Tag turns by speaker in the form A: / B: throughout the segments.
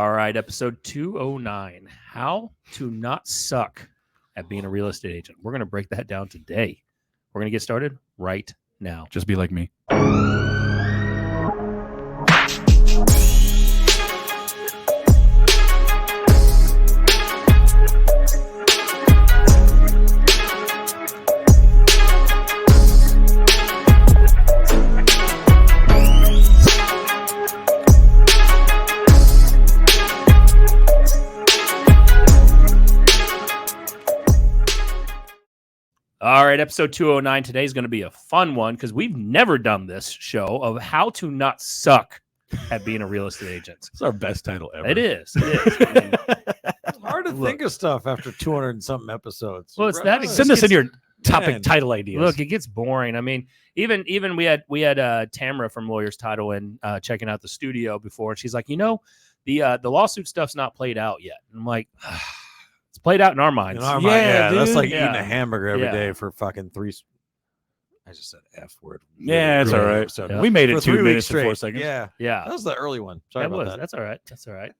A: All right, episode 209, how to not suck at being a real estate agent. We're going to break that down today. We're going to get started right now.
B: Just be like me.
A: All right, episode 209 today is going to be a fun one because we've never done this show of how to not suck at being a real estate agent.
B: It's our best title ever.
A: It is. I mean,
C: It's hard to think of stuff after 200 and something episodes.
A: well, it's that.
B: Send us in your topic
C: Man.
B: title ideas.
A: Look, it gets boring. I mean, even we had Tamara from Lawyers Title in checking out the studio before, and she's like, the lawsuit stuff's not played out yet. And I'm like, it's played out in our minds.
C: In our mind,
B: Yeah,
C: that's
B: dude.
C: like
A: Yeah.
C: eating a hamburger every
A: Yeah.
C: day for fucking three. I just said F word.
B: Yeah, it's all right.
C: So
A: Yeah.
B: We made
C: for
B: it
C: 3
B: 2
C: weeks
B: minutes and
C: straight.
B: 4 seconds.
C: Yeah,
A: Yeah,
C: that was the early one. Sorry
A: that
C: about
A: was.
C: that.
A: That's all right. That's all right.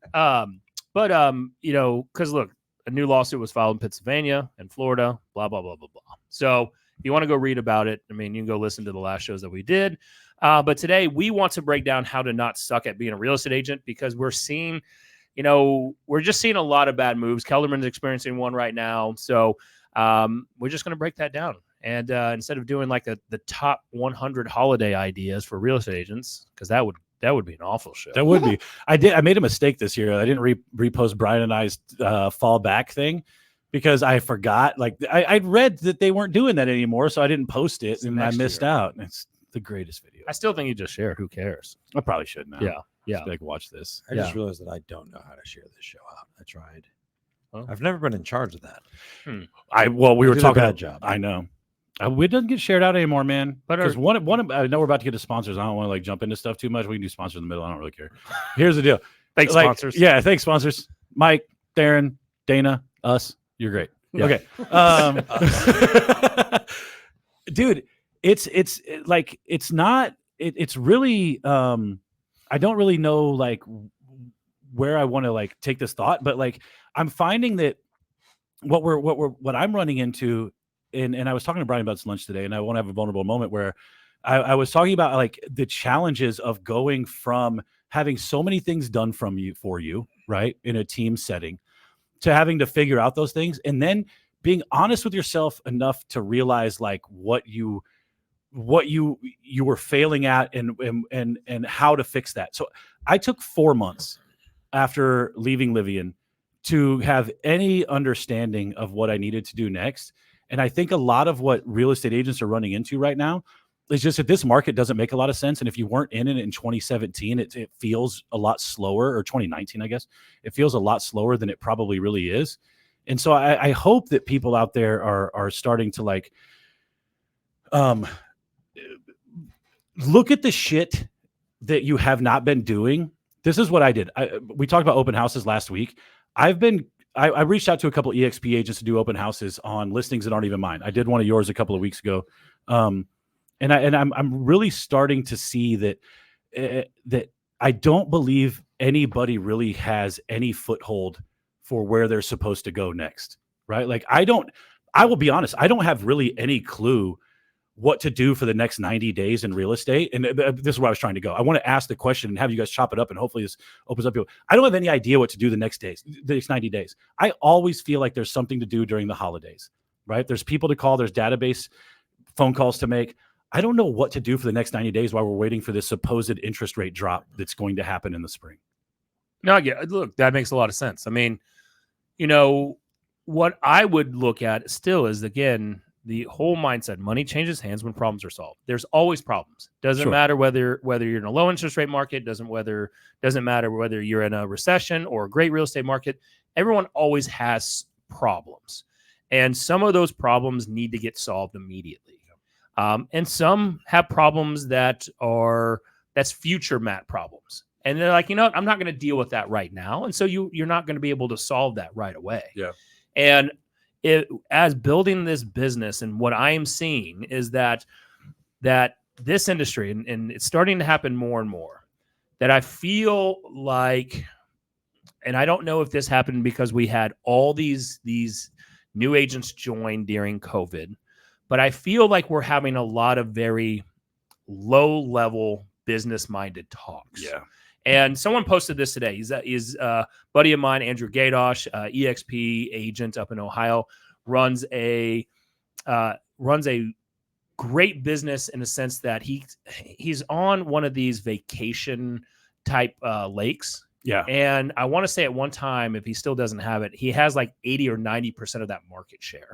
A: Because look, a new lawsuit was filed in Pennsylvania and Florida. Blah blah blah blah blah. So if you want to go read about it, I mean, you can go listen to the last shows that we did. But today we want to break down how to not suck at being a real estate agent because we're seeing. We're just seeing a lot of bad moves. Kelderman's experiencing one right now. So we're just going to break that down. And instead of doing like the top 100 holiday ideas for real estate agents, because that would be an awful show.
B: That would be. I made a mistake this year. I didn't repost Brian and I's fall back thing because I forgot. Like I'd read that they weren't doing that anymore, so I didn't post it, and I
A: Next
B: missed
A: year.
B: out. And it's the greatest video.
A: I still think you just share. Who cares?
B: I probably should now.
A: Yeah.
B: Just be like, watch this.
C: I just realized that I don't know how to share this show out. I tried.
A: Oh.
C: I've never been in charge of that.
B: We
C: I
B: were
C: did a
B: talking.
C: bad job.
B: I know. It doesn't get shared out anymore, man.
A: But
B: Because one, I know we're about to get to sponsors. I don't want to like jump into stuff too much. We can do sponsors in the middle. I don't really care. Here's the deal.
A: Thanks,
B: Like,
A: sponsors.
B: Yeah, thanks, sponsors. Mike, Darren, Dana, us. You're great.
A: Yeah.
B: Okay. Dude, it's really I don't really know like where I want to like take this thought, but like I'm finding that what I'm running into, and I was talking to Brian about this lunch today, and I want to have a vulnerable moment where I was talking about like the challenges of going from having so many things done for you, right, in a team setting, to having to figure out those things, and then being honest with yourself enough to realize like what you were failing at and how to fix that. So I took 4 months after leaving Livian to have any understanding of what I needed to do next. And I think a lot of what real estate agents are running into right now is just that this market doesn't make a lot of sense. And if you weren't in it in 2017, it feels a lot slower, or 2019, I guess. It feels a lot slower than it probably really is. And so I hope that people out there are starting to like look at the shit that you have not been doing. This is what I did. We talked about open houses last week. I reached out to a couple of EXP agents to do open houses on listings that aren't even mine. I did one of yours a couple of weeks ago. And I'm really starting to see that I don't believe anybody really has any foothold for where they're supposed to go next, right? Like I will be honest, I don't have really any clue what to do for the next 90 days in real estate. And this is where I was trying to go. I want to ask the question and have you guys chop it up, and hopefully this opens up people. I don't have any idea what to do the next 90 days. I always feel like there's something to do during the holidays, right? There's people to call, there's database phone calls to make. I don't know what to do for the next 90 days while we're waiting for this supposed interest rate drop that's going to happen in the spring.
A: No, I get it. Look, that makes a lot of sense. I mean, what I would look at still is, again, the whole mindset. Money changes hands when problems are solved. There's always problems. Doesn't
B: Sure.
A: matter whether you're in a low interest rate market. Doesn't matter whether you're in a recession or a great real estate market. Everyone always has problems, and some of those problems need to get solved immediately. And some have problems that's future Matt problems. And they're like, what? I'm not going to deal with that right now. And so you're not going to be able to solve that right away.
B: Yeah.
A: And as building this business, and what I am seeing is that this industry, and it's starting to happen more and more, that I feel like and I don't know if this happened because we had all these new agents join during COVID, but I feel like we're having a lot of very low level business minded talks.
B: Yeah.
A: And someone posted this today. He's a buddy of mine, Andrew Gadosh, EXP agent up in Ohio, runs a great business in a sense that he's on one of these vacation type lakes.
B: Yeah.
A: And I want to say at one time, if he still doesn't have it, he has like 80 or 90% of that market share.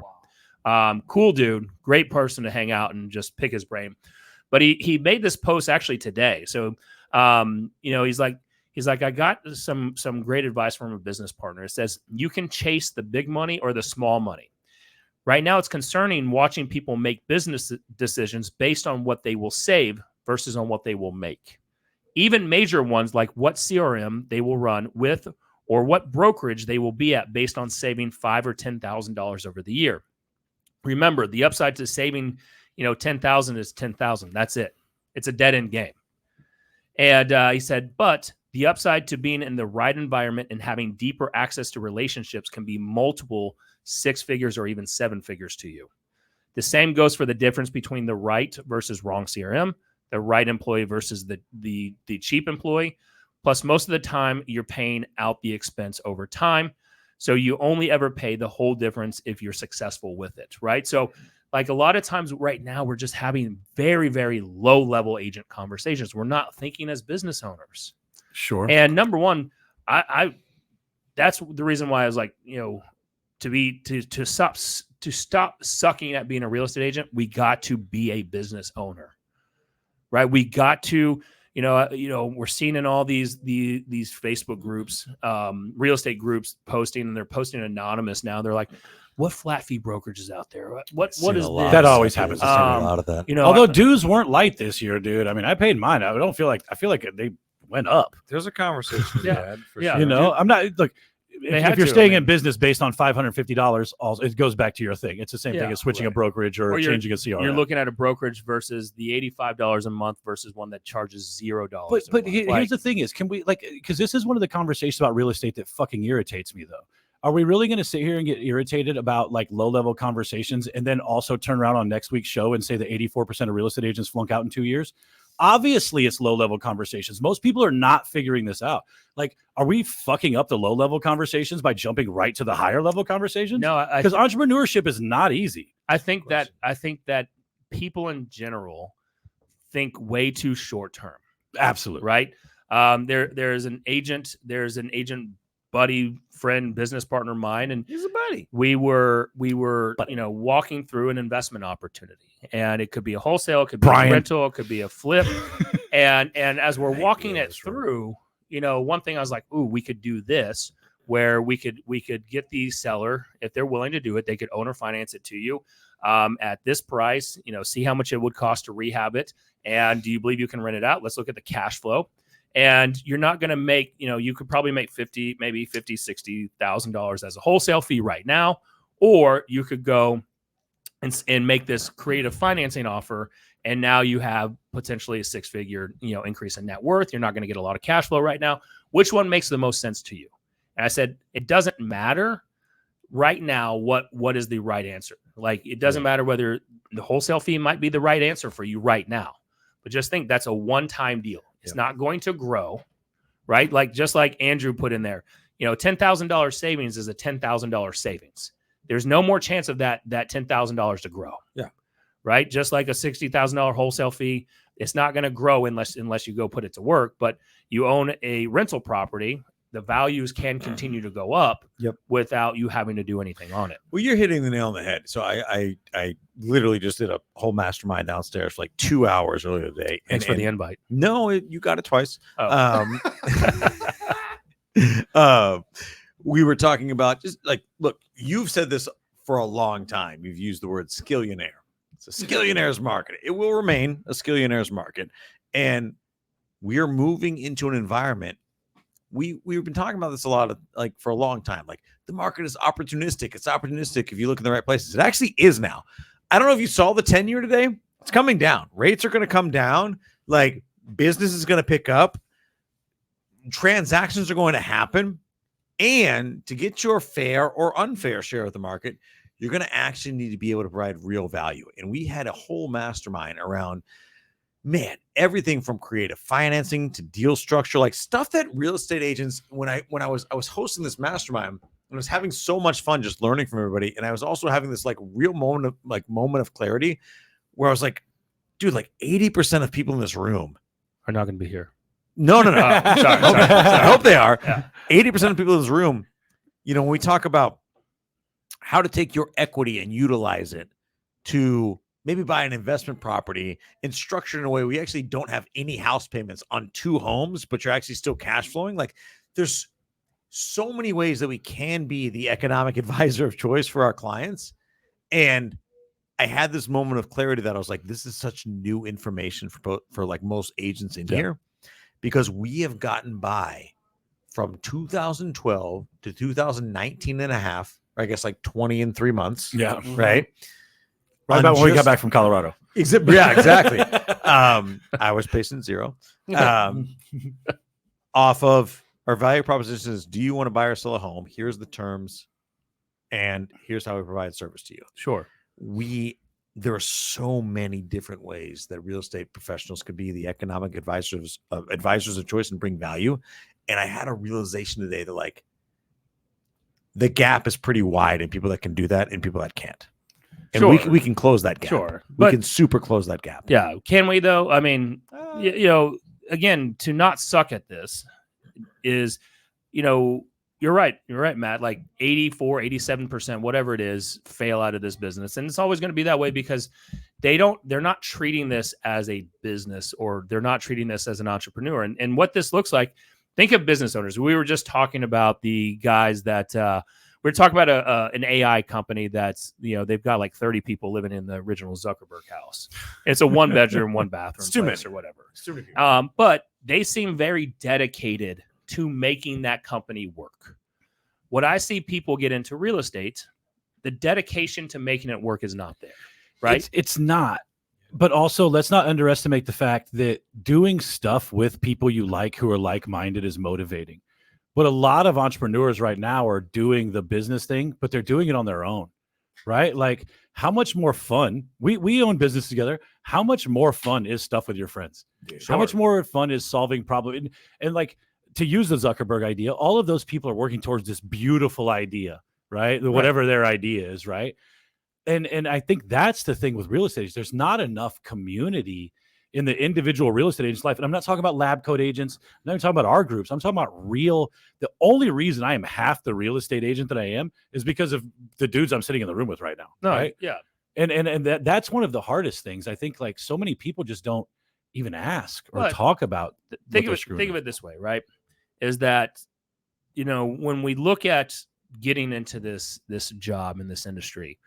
A: Wow. Cool dude, great person to hang out and just pick his brain. But he made this post actually today. So, he's like, I got some great advice from a business partner. It says, you can chase the big money or the small money. Right now, it's concerning watching people make business decisions based on what they will save versus on what they will make. Even major ones like what CRM they will run with or what brokerage they will be at based on saving $5,000 or $10,000 over the year. Remember, the upside to saving, $10,000 is $10,000. That's it. It's a dead end game. And he said, but the upside to being in the right environment and having deeper access to relationships can be multiple 6 figures or even 7 figures to you. The same goes for the difference between the right versus wrong CRM, the right employee versus the cheap employee. Plus, most of the time, you're paying out the expense over time. So you only ever pay the whole difference if you're successful with it, right? So like a lot of times right now, we're just having very, very low level agent conversations. We're not thinking as business owners.
B: Sure.
A: And number one, I that's the reason why I was like, to stop sucking at being a real estate agent, we got to be a business owner, right? We got to, we're seeing in all these Facebook groups, real estate groups posting, and they're posting anonymous now. They're like, what flat fee brokerage is out there? What is this?
B: That always happens.
C: A lot of that.
B: Although dues weren't light this year, dude. I mean, I paid mine. I feel like they went up.
C: There's a conversation to be had for sure.
B: I'm not look. If you're staying in business based on $550, also it goes back to your thing. It's the same thing as switching a brokerage or changing a CRM.
A: You're looking at a brokerage versus the $85 a month versus one that charges $0.
B: But here's the thing: can we because this is one of the conversations about real estate that fucking irritates me though. Are we really going to sit here and get irritated about like low level conversations and then also turn around on next week's show and say that 84% of real estate agents flunk out in 2 years? Obviously, it's low level conversations. Most people are not figuring this out. Like, are we fucking up the low level conversations by jumping right to the higher level conversations?
A: No,
B: because entrepreneurship is not easy.
A: I think that people in general think way too short term.
B: Absolutely
A: right. There's an agent buddy, friend, business partner of mine, and
C: he's a buddy.
A: We were walking through an investment opportunity, and it could be a wholesale, it could be a rental, it could be a flip, and as we're walking it through, one thing I was like, ooh, we could do this, where we could get the seller, if they're willing to do it, they could owner finance it to you at this price, see how much it would cost to rehab it, and do you believe you can rent it out? Let's look at the cash flow. And you're not going to make, you could probably make $60,000 as a wholesale fee right now, or you could go and make this creative financing offer, and now you have potentially a 6-figure, increase in net worth. You're not going to get a lot of cash flow right now. Which one makes the most sense to you? And I said, it doesn't matter right now what is the right answer. Like, it doesn't matter whether the wholesale fee might be the right answer for you right now, but just think that's a one-time deal. It's not going to grow, right? Like, just like Andrew put in there, $10,000 savings is a $10,000 savings. There's no more chance of that $10,000 to grow.
C: Yeah.
A: Right. Just like a $60,000 wholesale fee, it's not going to grow unless you go put it to work. But you own a rental property, the values can continue to go up without you having to do anything on it.
C: Well, you're hitting the nail on the head. So I literally just did a whole mastermind downstairs for like 2 hours earlier today.
A: Thanks for the invite.
C: No, you got it twice.
A: Oh.
C: We were talking about just like, look, you've said this for a long time. You've used the word skillionaire. It's a skillionaire's market. It will remain a skillionaire's market. And we are moving into an environment. We've been talking about this a lot for a long time. Like, the market is opportunistic. It's opportunistic if you look in the right places. It actually is now. I don't know if you saw the 10-year today. It's coming down. Rates are going to come down. Like, business is going to pick up. Transactions are going to happen. And to get your fair or unfair share of the market, you're going to actually need to be able to provide real value. And we had a whole mastermind around, man, everything from creative financing to deal structure, like stuff that real estate agents, when I was hosting this mastermind, and I was having so much fun just learning from everybody. And I was also having this like real moment of clarity where I was like, dude, like 80% of people in this room
A: are not going to be here.
C: No.
A: Sorry.
C: I hope they are.
A: Yeah.
C: 80% of people in this room, when we talk about how to take your equity and utilize it to maybe buy an investment property and structure it in a way we actually don't have any house payments on 2 homes, but you're actually still cash flowing. Like there's so many ways that we can be the economic advisor of choice for our clients. And I had this moment of clarity that I was like, this is such new information for like most agents in here, because we have gotten by from 2012 to 2019 and a half, or I guess like 20 and 3 months.
B: Yeah.
C: Right.
B: Right about when we got back from Colorado.
C: Yeah, exactly. I was patient 0. Off of our value proposition is, do you want to buy or sell a home? Here's the terms, and here's how we provide service to you.
A: Sure.
C: There are so many different ways that real estate professionals could be the economic advisors of choice and bring value. And I had a realization today that like the gap is pretty wide in people that can do that and people that can't. And
A: Sure.
C: we can close that gap.
A: Sure.
C: We can super close that gap.
A: Yeah. Can we though? I mean, again, to not suck at this is, you're right. You're right, Matt. Like 84, 87%, whatever it is, fail out of this business. And it's always going to be that way because they're not treating this as a business, or they're not treating this as an entrepreneur. And what this looks like, think of business owners. We were just talking about the guys that we're talking about an AI company that's, they've got like 30 people living in the original Zuckerberg house. It's a 1-bedroom, 1-bathroom place or whatever. But they seem very dedicated to making that company work. What I see people get into real estate, the dedication to making it work is not there, right?
B: It's not. But also, let's not underestimate the fact that doing stuff with people you like who are like-minded is motivating. But a lot of entrepreneurs right now are doing the business thing, but they're doing it on their own, right? Like, how much more fun? We own business together. How much more fun is stuff with your friends? Sure. How much more fun is solving problems? And like, to use the Zuckerberg idea, all of those people are working towards this beautiful idea, right? Whatever their idea is, right? And I think that's the thing with real estate. There's not enough community in the individual real estate agent's life. And I'm not talking about lab coat agents. I'm not even talking about our groups. I'm talking about the only reason I am half the real estate agent that I am is because of the dudes I'm sitting in the room with right now. Right?
A: Yeah.
B: And that's one of the hardest things. I think like so many people just don't even ask or talk about.
A: Think of it this way, right? Is that, when we look at getting into this job in this industry,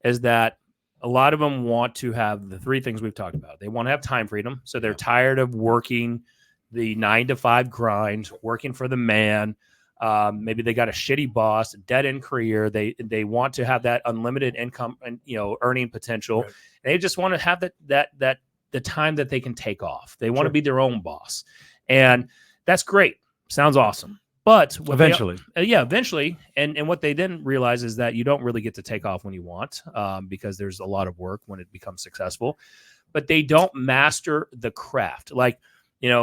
A: is that a lot of them want to have the 3 things we've talked about. They want to have time freedom. So they're tired of working the 9-to-5 grind, working for the man. Maybe they got a shitty boss, a dead-end career. They want to have that unlimited income and, earning potential. Right. They just want to have that the time that they can take off. They want to be their own boss. And that's great. Sounds awesome. But
B: eventually.
A: Eventually. And what they didn't realize is that you don't really get to take off when you want, because there's a lot of work when it becomes successful. But they don't master the craft. Like,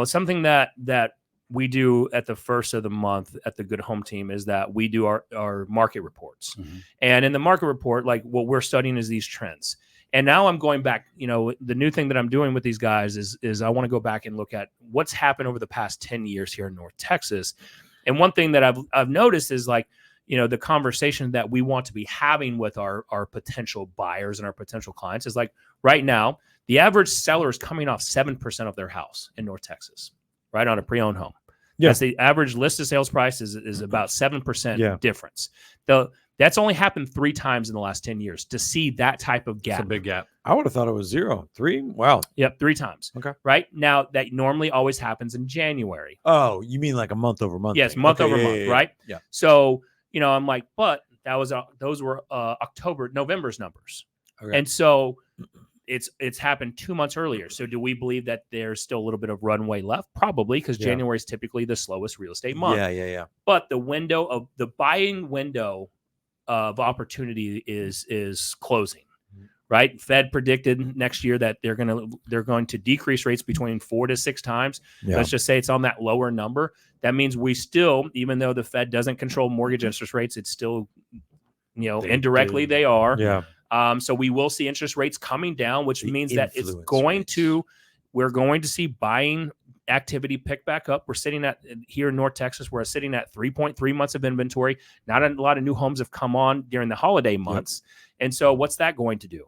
A: something that we do at the first of the month at the Good Home Team is that we do our market reports. Mm-hmm. And in the market report, like what we're studying is these trends. And now I'm going back, the new thing that I'm doing with these guys is I want to go back and look at what's happened over the past 10 years here in North Texas. And one thing that I've noticed is like, the conversation that we want to be having with our potential buyers and our potential clients is like right now, the average seller is coming off 7% of their house in North Texas, right, on a pre-owned home. Yeah. That's the average listed sales price is about 7% difference. That's only happened 3 times in the last 10 years to see that type of gap.
B: It's a big gap.
C: I would have thought it was 0. 3? Wow.
A: Yep, 3 times.
C: Okay.
A: Right? Now, that normally always happens in January.
C: Oh, you mean like a month over month?
A: Yes, month over month, right?
C: Yeah.
A: So, I'm like, but that was those were November's numbers. Okay. And so it's happened 2 months earlier. So do we believe that there's still a little bit of runway left? Probably, because January is typically the slowest real estate month.
C: Yeah.
A: But the buying window of opportunity is closing. Right? Fed predicted next year that they're going to decrease rates between 4 to 6 times.
C: Yeah.
A: Let's just say it's on that lower number. That means we still, even though the Fed doesn't control mortgage interest rates, it's still, indirectly they are.
C: Yeah.
A: So we will see interest rates coming down, which means that we're going to see buying activity pick back up. We're sitting at, here in North Texas, we're sitting at 3.3 months of inventory. Not a lot of new homes have come on during the holiday months. And so what's that going to do?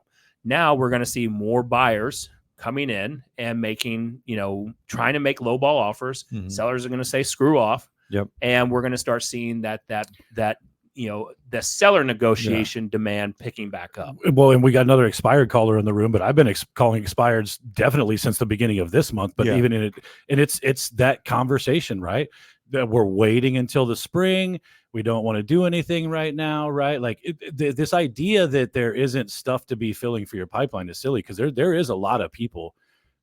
A: Now we're going to see more buyers coming in and making, trying to make lowball offers. Sellers are going to say screw off.
C: Yep.
A: And we're going to start seeing that the seller negotiation demand picking back up.
B: Well, and we got another expired caller in the room, but I've been calling expireds definitely since the beginning of this month. But even in it, and it's that conversation, right? That we're waiting until the spring. We don't want to do anything right now, right? Like this idea that there isn't stuff to be filling for your pipeline is silly, because there is a lot of people.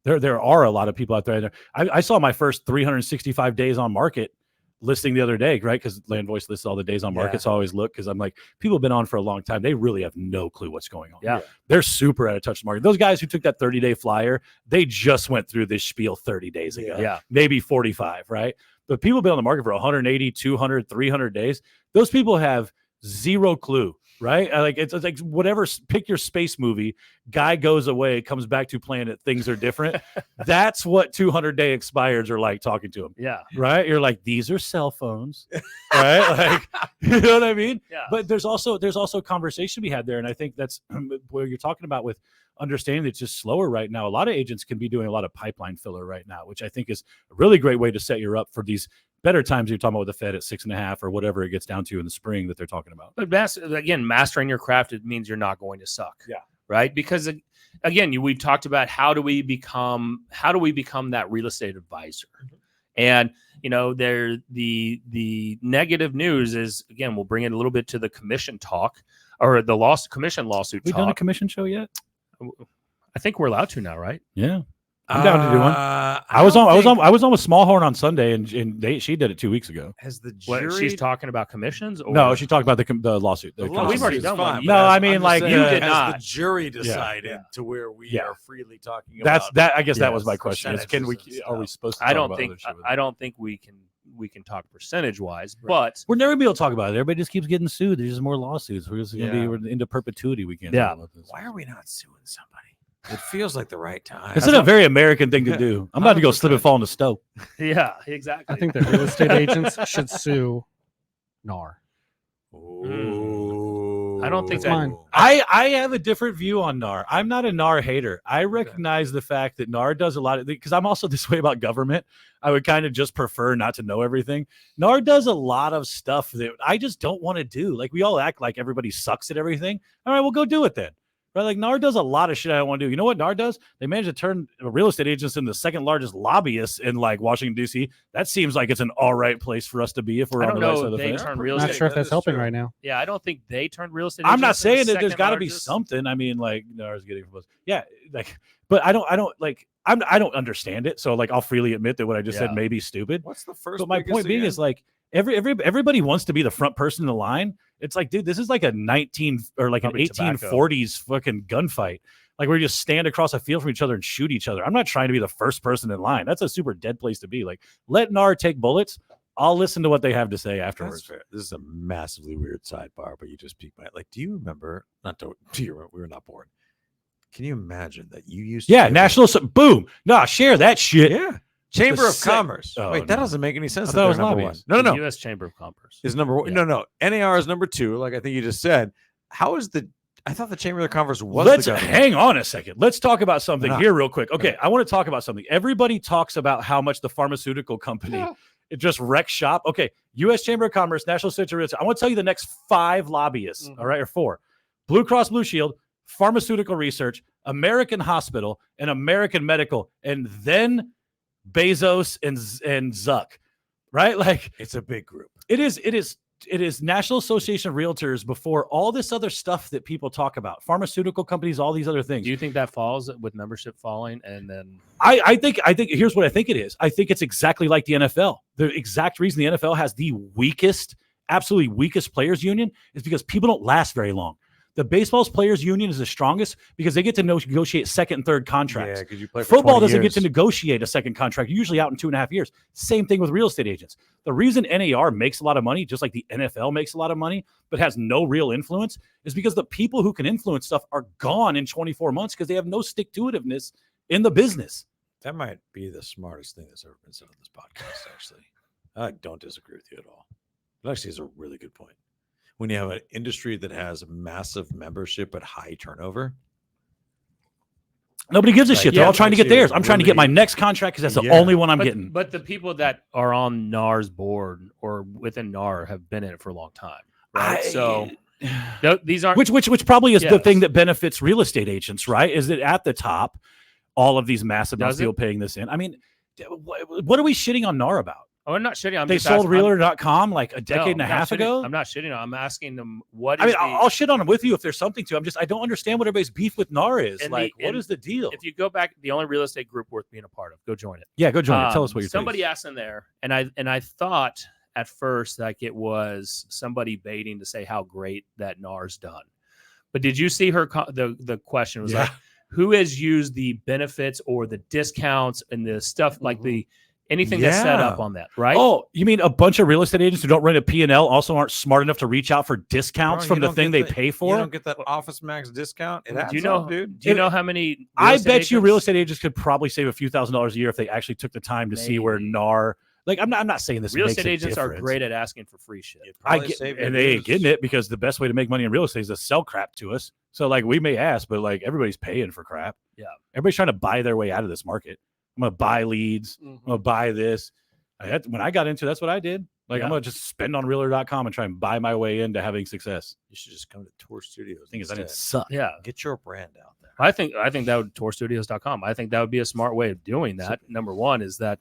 B: There are a lot of people out there. I saw my first 365 days on market listing the other day, right? Because Land Voice lists all the days on market. So I always look, because I'm like, people have been on for a long time. They really have no clue what's going on.
A: Yeah.
B: They're super out of touch with the market. Those guys who took that 30-day flyer, they just went through this spiel 30 days ago.
A: Yeah.
B: Maybe 45, right? But people have been on the market for 180, 200, 300 days. Those people have zero clue, right? Like it's like whatever, pick your space movie, guy goes away, comes back to planet, things are different. That's what 200-day expireds are like talking to them.
A: Yeah.
B: Right? You're like, these are cell phones, right? Like, you know what I mean?
A: Yeah.
B: But there's also conversation to be had there. And I think that's where you're talking about with understanding that it's just slower right now. A lot of agents can be doing a lot of pipeline filler right now, which I think is a really great way to set you up for these better times you're talking about with the Fed at 6.5 or whatever it gets down to in the spring that they're talking about.
A: But mastering your craft, it means you're not going to suck.
B: Yeah.
A: Right. Because again, we've talked about how do we become that real estate advisor? And, the negative news is, again, we'll bring it a little bit to the commission talk, or the commission lawsuit
B: We
A: talk.
B: done a commission show yet?
A: I think we're allowed to now, right?
B: Yeah. I'm down to do one. I was on with Smallhorn on Sunday, and she did it 2 weeks ago.
C: Has the jury?
A: She's talking about commissions? Or?
B: No, she talked about the lawsuit.
C: The
A: we've already done one.
B: No, I mean, like,
A: you did not.
C: The jury decided to where we are freely talking
B: that's
C: about.
B: that. I guess that was my question. Is can we? Are we supposed to?
A: I don't think we can talk percentage wise, but
B: we're never gonna be able to talk about it. Everybody just keeps getting sued. There's just more lawsuits. We're just gonna be into perpetuity. We can't.
A: Yeah.
C: Why are we not suing somebody? It feels like the right time.
B: It's a very American thing to do. I'm about to go slip and fall in the stove.
A: Yeah, exactly.
D: I think that real estate agents should sue NAR.
C: Ooh.
A: I don't think
D: That's mine.
B: I have a different view on NAR. I'm not a NAR hater. I recognize the fact that NAR does a lot of, because I'm also this way about government. I would kind of just prefer not to know everything. NAR does a lot of stuff that I just don't want to do. Like, we all act like everybody sucks at everything. All right, well, go do it then. Right? Like, NAR does a lot of shit I don't want to do. You know what NAR does? They managed to turn real estate agents into the second largest lobbyists in like Washington, D.C. That seems like it's an all right place for us to be if we're on the right side of the fence.
D: I'm not sure if that's helping right now.
A: Yeah, I don't think they turned real estate.
B: I'm not
A: agents
B: saying
A: into
B: that there's got to be something. I mean, like, NAR's getting from us. Yeah, like, but I don't like. I don't understand it. So like, I'll freely admit that what I just said may be stupid.
C: What's the first?
B: But my point being is like everybody wants to be the front person in the line. It's like, dude, this is like a 1840s fucking gunfight. Like, where you just stand across a field from each other and shoot each other. I'm not trying to be the first person in line. That's a super dead place to be. Like, let NAR take bullets. I'll listen to what they have to say afterwards.
C: This is a massively weird sidebar, but you just piqued my, like, do you remember? We were not born. Can you imagine that you used to?
B: Yeah, national. Boom. Nah, share that shit.
C: Yeah. Chamber of Commerce. Wait, that doesn't make any sense.
B: I thought it was number one.
C: No.
A: U.S. Chamber of Commerce
C: is number one.
A: Yeah.
C: No. NAR is number two. Like I think you just said. How is the? I thought the Chamber of Commerce was.
B: Let's
C: the government.
B: hang on a second. Let's talk about something here real quick. Okay, I want to talk about something. Everybody talks about how much the pharmaceutical company it just wrecks shop. Okay, U.S. Chamber of Commerce, National Center. I want to tell you the next 5 lobbyists. All right, or 4: Blue Cross Blue Shield, Pharmaceutical Research, American Hospital, and American Medical, and then Bezos and Zuck, right? Like,
C: it's a big group.
B: It is National Association of Realtors before all this other stuff that people talk about, pharmaceutical companies, all these other things.
A: Do you think that falls with membership falling? And then
B: I think here's what I think it is. I think it's exactly like the NFL. The exact reason the NFL has the absolutely weakest players union is because people don't last very long. The baseball's players union is the strongest because they get to negotiate second and third contracts.
C: Yeah, because you play for
B: Football
C: 20
B: doesn't
C: years.
B: get to negotiate a second contract, usually out in 2.5 years. Same thing with real estate agents. The reason NAR makes a lot of money, just like the NFL makes a lot of money, but has no real influence, is because the people who can influence stuff are gone in 24 months because they have no stick-to-itiveness in the business.
C: That might be the smartest thing that's ever been said on this podcast, actually. I don't disagree with you at all. It actually is a really good point. When you have an industry that has massive membership but high turnover,
B: nobody gives a shit. They're all trying to get theirs. I'm trying to get my
C: really-
B: next contract because that's the only one I'm getting.
A: But the people that are on NAR's board or within NAR have been in it for a long time, right? So these aren't
B: which probably is the
A: Yes.
B: thing that benefits real estate agents, right? Is that at the top, all of these massive
A: Does
B: still
A: it?
B: paying this in. I mean, what are we shitting on NAR about?
A: Oh, I'm not shitting. I'm
B: They
A: just
B: sold
A: asking-
B: Realtor.com like a
A: No,
B: decade and a
A: I'm not
B: half
A: shitting-
B: ago.
A: I'm not shitting. I'm asking them what
B: I
A: is
B: mean, I'll shit on them with you if there's something to. I don't understand what everybody's beef with NAR is.
A: And
B: Like, what
A: and
B: is the deal?
A: If you go back, the only real estate group worth being a part of, go join it.
B: Yeah, go join it. Tell us what you're
A: Somebody asked in there, and I thought at first like it was somebody baiting to say how great that NAR's done. But did you see her? The question was
B: Yeah.
A: like, who has used the benefits or the discounts and the stuff like the anything that's set up
C: Yeah.
A: on that, right?
B: Oh, you mean a bunch of real estate agents who don't run a P&L also aren't smart enough to reach out for discounts
C: Bro,
B: from
C: you
B: the
C: don't
B: thing
C: get
B: they pay
C: You
B: for?
C: don't get that Office Max discount. It
A: do you
C: adds
A: know,
C: up, dude.
A: Do you know how many? real
B: I
A: estate
B: bet you real
A: agents-
B: estate agents could probably save a few $1,000s a year if they actually took the time to see where
A: Maybe.
B: NAR. Like, I'm not saying this.
A: real
B: makes
A: estate
B: a
A: agents
B: difference.
A: are great at asking for free shit.
C: You'd
B: I
C: probably
B: get,
C: save
B: and
C: your
B: they ain't
C: dues.
B: getting it because the best way to make money in real estate is to sell crap to us. So like we may ask, but like everybody's paying for crap.
A: Yeah.
B: Everybody's trying to buy their way out of this market. I'm gonna buy leads. I'm gonna buy this. When I got into, that's what I did. Like
A: Yeah.
B: I'm gonna just spend on realtor.com and try and buy my way into having success.
C: You should just come to Tour Studios.
B: The thing is, I didn't
C: instead.
B: suck.
A: Yeah.
C: Get your brand out there.
A: I think that would tourstudios.com. I think that would be a smart way of doing that. Number one is that,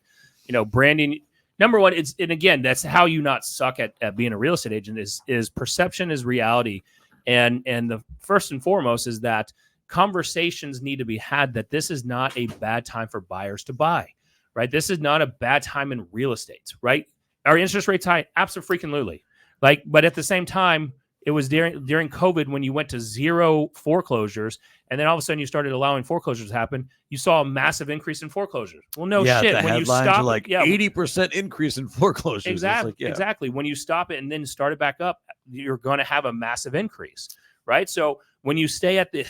A: branding. Number one, and again, that's how you not suck at being a real estate agent is perception is reality. And the first and foremost is that conversations need to be had that this is not a bad time for buyers to buy, right? This is not a bad time in real estate, right? Are interest rates high? Absolutely. But at the same time, it was during COVID when you went to zero foreclosures, and then all of a sudden you started allowing foreclosures to happen. You saw a massive increase in foreclosures. Well, no shit.
C: The
A: When you
C: headlines are
A: stop,
C: like 80% increase in foreclosures. It's
A: exactly,
C: like, yeah.
A: exactly. When you stop it and then start it back up, you're going to have a massive increase, right? So when you stay at the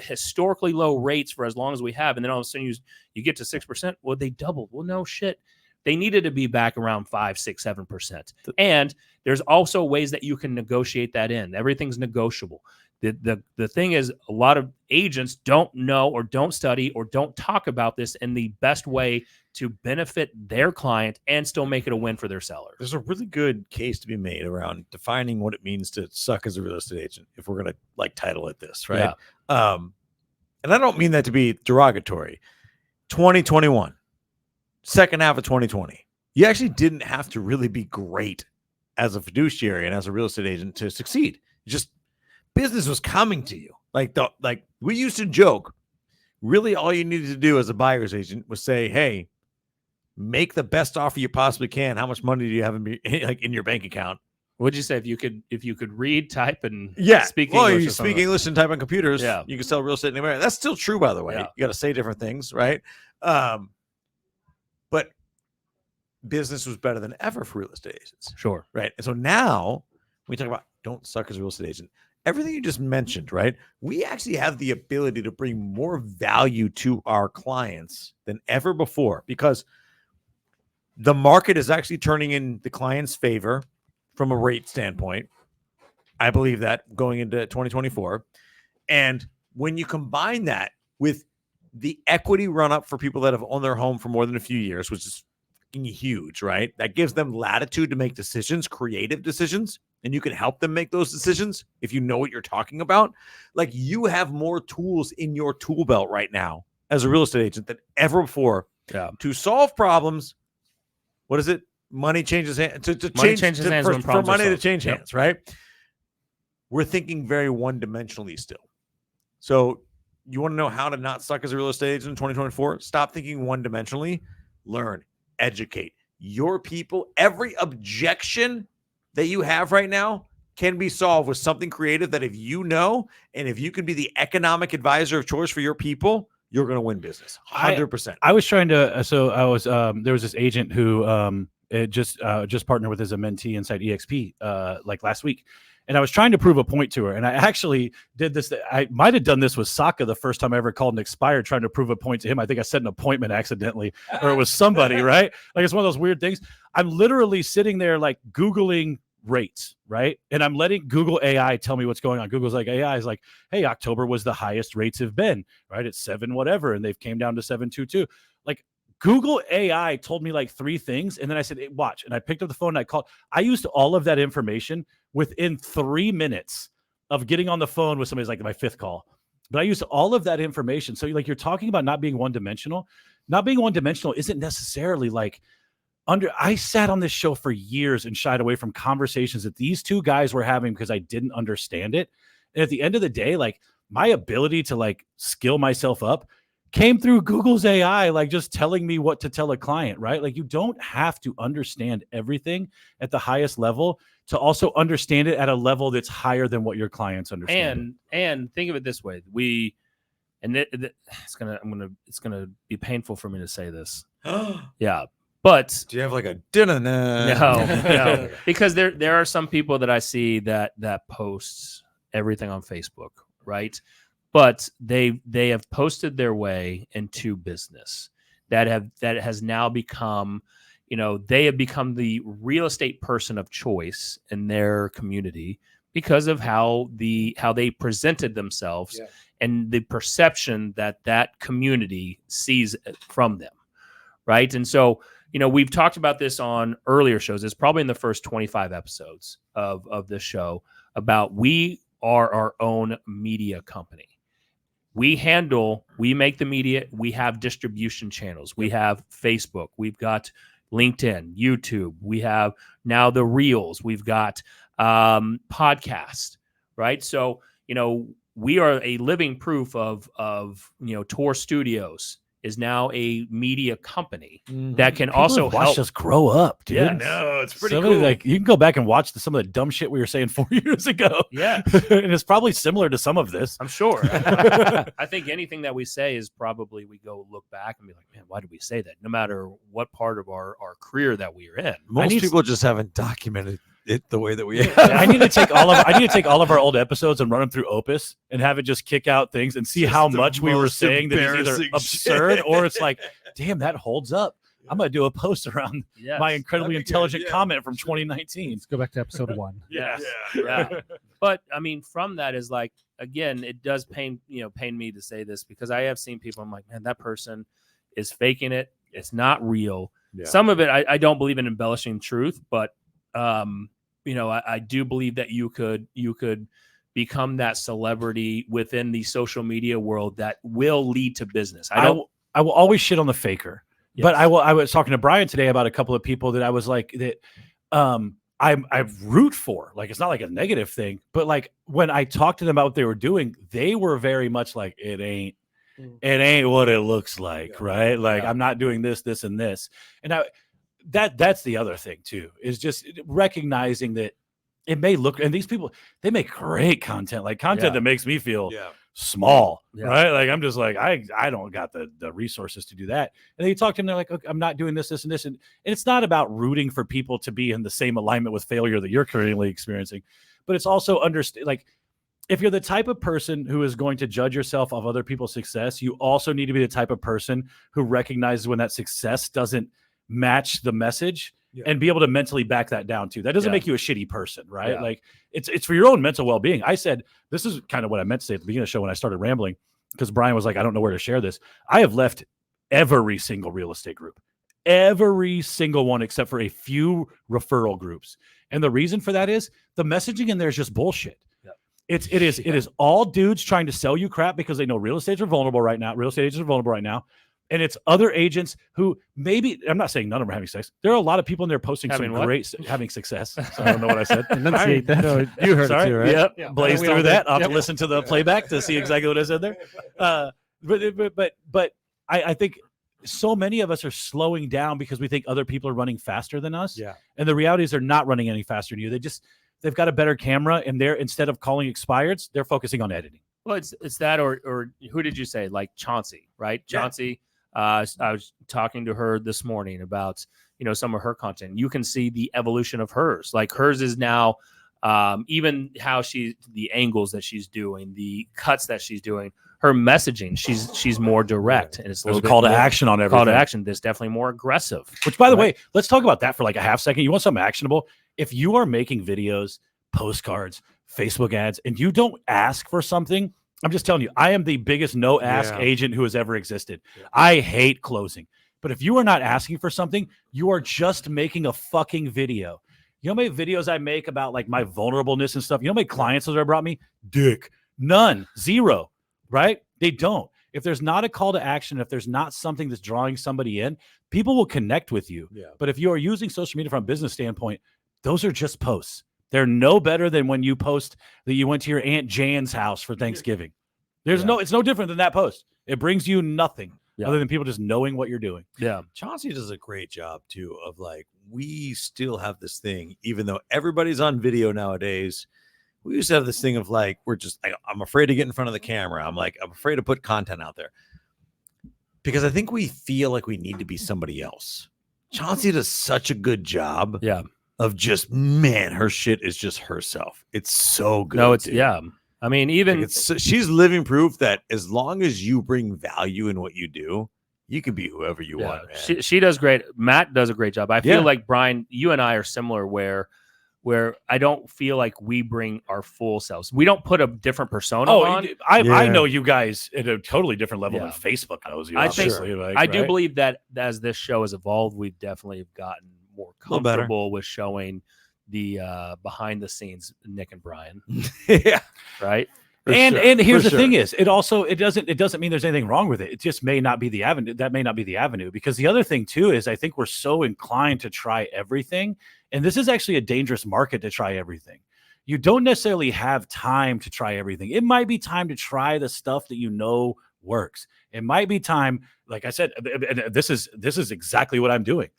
A: historically low rates for as long as we have, and then all of a sudden you get to 6%, well, they doubled. Well, no shit. They needed to be back around 5, 6, 7%. And there's also ways that you can negotiate that in. Everything's negotiable. The thing is, a lot of agents don't know or don't study or don't talk about this in the best way to benefit their client and still make it a win for their seller.
C: There's a really good case to be made around defining what it means to suck as a real estate agent, if we're going to title it this, right? And I don't mean that to be derogatory. 2021, second half of 2020, you actually didn't have to really be great as a fiduciary and as a real estate agent to succeed. Just business was coming to you. Like we used to joke, really all you needed to do as a buyer's agent was say, hey, make the best offer you possibly can. How much money do you have in your bank account?
A: What'd you say? If you could read, type, and speak
C: well,
A: English,
C: you
A: or
C: speak
A: something.
C: English and type on computers.
A: Yeah.
C: You can sell real estate anywhere. That's still true, by the way.
A: Yeah.
C: You got to say different things, right? But business was better than ever for real estate agents,
A: Sure.
C: right? And so now we talk about don't suck as a real estate agent. Everything you just mentioned, right? We actually have the ability to bring more value to our clients than ever before because the market is actually turning in the client's favor from a rate standpoint. I believe that going into 2024. And when you combine that with the equity run up for people that have owned their home for more than a few years, which is huge, right? That gives them latitude to make decisions, creative decisions, and you can help them make those decisions if you know what you're talking about. Like you have more tools in your tool belt right now as a real estate agent than ever before
A: Yeah.
C: to solve problems. What is it? money changes hands to
A: Money
C: change
A: changes
C: to-
A: hands
C: for,
A: when
C: for
A: problems are
C: money to
A: solved.
C: change
A: Yep.
C: hands, right? We're thinking very one-dimensionally still. So you want to know how to not suck as a real estate agent in 2024? Stop thinking one-dimensionally. Learn, educate your people. Every objection that you have right now can be solved with something creative that if you know, and if you can be the economic advisor of choice for your people, you're going to win business. 100%.
B: I was trying to. So I was. There was this agent who just partnered with as a mentee inside EXP like last week, and I was trying to prove a point to her. And I actually did this. I might have done this with Saka the first time I ever called an expired trying to prove a point to him. I think I set an appointment accidentally, or it was somebody, right? Like it's one of those weird things. I'm literally sitting there like Googling rates, right? And I'm letting Google AI tell me what's going on. Google's like, AI is like, hey, October was the highest rates have been, right? It's 7 whatever, and they've came down to 7.22. Like Google AI told me like 3 things, and then I said, hey, watch. And I picked up the phone and I called. I used all of that information within 3 minutes of getting on the phone with somebody's like my 5th call. But I used all of that information. So like you're talking about not being one-dimensional. Not being one-dimensional isn't necessarily like I sat on this show for years and shied away from conversations that these 2 guys were having because I didn't understand it. And at the end of the day, like my ability to like skill myself up came through Google's AI, like just telling me what to tell a client, right? Like you don't have to understand everything at the highest level to also understand it at a level that's higher than what your clients understand.
A: And think of it this way. It's gonna be painful for me to say this. Yeah. But
C: do you have like a dinner?
A: No, because there are some people that I see that posts everything on Facebook, right? But they have posted their way into business that has now become, they have become the real estate person of choice in their community because of how they presented themselves and the perception that community sees from them, right? And so, we've talked about this on earlier shows. It's probably in the first 25 episodes of this show about we are our own media company. We make the media. We have distribution channels. We have Facebook. We've got LinkedIn, YouTube. We have now the Reels. We've got podcast, right? So, we are a living proof of Tor Studios is now a media company that can
B: People
A: also
B: have watched
A: help
B: us grow up, dude.
A: Yeah,
C: no, it's pretty
B: Somebody,
C: cool.
B: like you can go back and watch some of the dumb shit we were saying 4 years ago.
A: Yeah.
B: And it's probably similar to some of this.
A: I'm sure. I think anything that we say is probably we go look back and be like, man, why did we say that? No matter what part of our career that we are in.
C: Most people just haven't documented it the way that we have.
B: I need to take all of our old episodes and run them through Opus and have it just kick out things and see
C: Just
B: how
C: the
B: much we were
C: most
B: saying that is either
C: embarrassing
B: absurd
C: shit.
B: or it's like, damn, that holds up. I'm gonna do a post around
A: Yes.
B: my incredibly
C: That'd be good,
B: intelligent
C: yeah.
B: comment from 2019.
D: Let's go back to episode 1.
A: Yes. Yeah. But I mean, from that is like, again, it does pain me to say this because I have seen people, I'm like, man, that person is faking it. It's not real.
C: Yeah.
A: Some of it, I don't believe in embellishing truth, but I do believe that you could become that celebrity within the social media world that will lead to business.
B: I will always shit on the faker.
A: Yes.
B: But I was talking to Brian today about a couple of people that I was like that I root for. Like it's not like a negative thing, but like when I talked to them about what they were doing, they were very much like it ain't what it looks like, right? Like I'm not doing this, and this. And that's the other thing too, is just recognizing that it may look, and these people, they make great content, like content that makes me feel small, right? Like I'm just like, I don't got the resources to do that. And then you talk to them, they're like, okay, I'm not doing this, and this. And it's not about rooting for people to be in the same alignment with failure that you're currently experiencing, but it's also like, if you're the type of person who is going to judge yourself off other people's success, you also need to be the type of person who recognizes when that success doesn't match the message and be able to mentally back that down too. That doesn't make you a shitty person, right?
A: Yeah.
B: Like it's for your own mental well-being. I said, this is kind of what I meant to say at the beginning of the show when I started rambling, because Brian was like, I don't know where to share this. I have left every single real estate group, every single one, except for a few referral groups. And the reason for that is the messaging in there is just bullshit. It is all dudes trying to sell you crap because they know real estate agents are vulnerable right now. And it's other agents who maybe, I'm not saying none of them are having sex. There are a lot of people in there posting
A: Having
B: some
A: what?
B: having success. So I don't know what I said.
D: Enunciate that. No, you heard
B: Sorry.
D: it too, right?
B: Yep.
A: Yeah.
B: Blaze
D: We all
B: through
D: did.
B: that. I'll have
D: Yep.
B: to listen to the playback to see exactly what I said there. But I think so many of us are slowing down because we think other people are running faster than us.
C: Yeah.
B: And the reality is they're not running any faster than you. They've got a better camera, and they're, instead of calling expireds, they're focusing on editing.
A: Well, it's that, or who did you say? Like Chauncey, right?
B: Yeah.
A: Chauncey. I was talking to her this morning about some of her content. You can see the evolution of hers. Like hers is now even how the angles that she's doing, the cuts that she's doing, her messaging. She's more direct, and it's a
B: There's
A: little
B: a call to
A: bit more-
B: action on everything.
A: Call to action. There's definitely more aggressive.
B: Which, by the
A: Right.
B: way, let's talk about that for like a half second. You want something actionable? If you are making videos, postcards, Facebook ads, and you don't ask for something, I'm just telling you, I am the biggest no ask
C: Yeah.
B: agent who has ever existed.
C: Yeah.
B: I hate closing. But if you are not asking for something, you are just making a fucking video. You know how many videos I make about like my vulnerableness and stuff? You know how many clients that brought me? Dick. None. Zero. Right? They don't. If there's not a call to action, if there's not something that's drawing somebody in, people will connect with you.
C: Yeah.
B: But if you are using social media from a business standpoint, those are just posts. They're no better than when you post that you went to your Aunt Jan's house for Thanksgiving. It's no different than that post. It brings you nothing other than people just knowing what you're doing.
A: Yeah.
C: Chauncey does a great job too of like, we still have this thing, even though everybody's on video nowadays. We used to have this thing of like, I'm afraid to get in front of the camera. I'm afraid to put content out there because I think we feel like we need to be somebody else. Chauncey does such a good job.
A: Yeah.
C: Of just, man, her shit is just herself. It's so good.
A: No, it's
C: dude.
A: yeah. I mean, even
C: Like she's living proof that as long as you bring value in what you do, you can be whoever you want. Man.
A: she does great. Matt does a great job. I feel
C: Yeah.
A: like Brian, you and I are similar where I don't feel like we bring our full selves. We don't put a different persona on.
B: I
C: Yeah.
B: know you guys at a totally different level
A: Yeah.
B: than Facebook knows you.
A: I think-
B: obviously, like,
A: I do
B: right?
A: believe that as this show has evolved, we've definitely gotten more
C: little better.
A: comfortable with showing the behind the scenes Nick and Brian,
C: Yeah.
A: right?
B: And here's
C: For
B: the thing
C: sure.
B: is, it doesn't mean there's anything wrong with it. It just may not be the avenue. That may not be the avenue, because the other thing too is I think we're so inclined to try everything, and this is actually a dangerous market to try everything. You don't necessarily have time to try everything. It might be time to try the stuff that you know works. It might be time, like I said, this is exactly what I'm doing.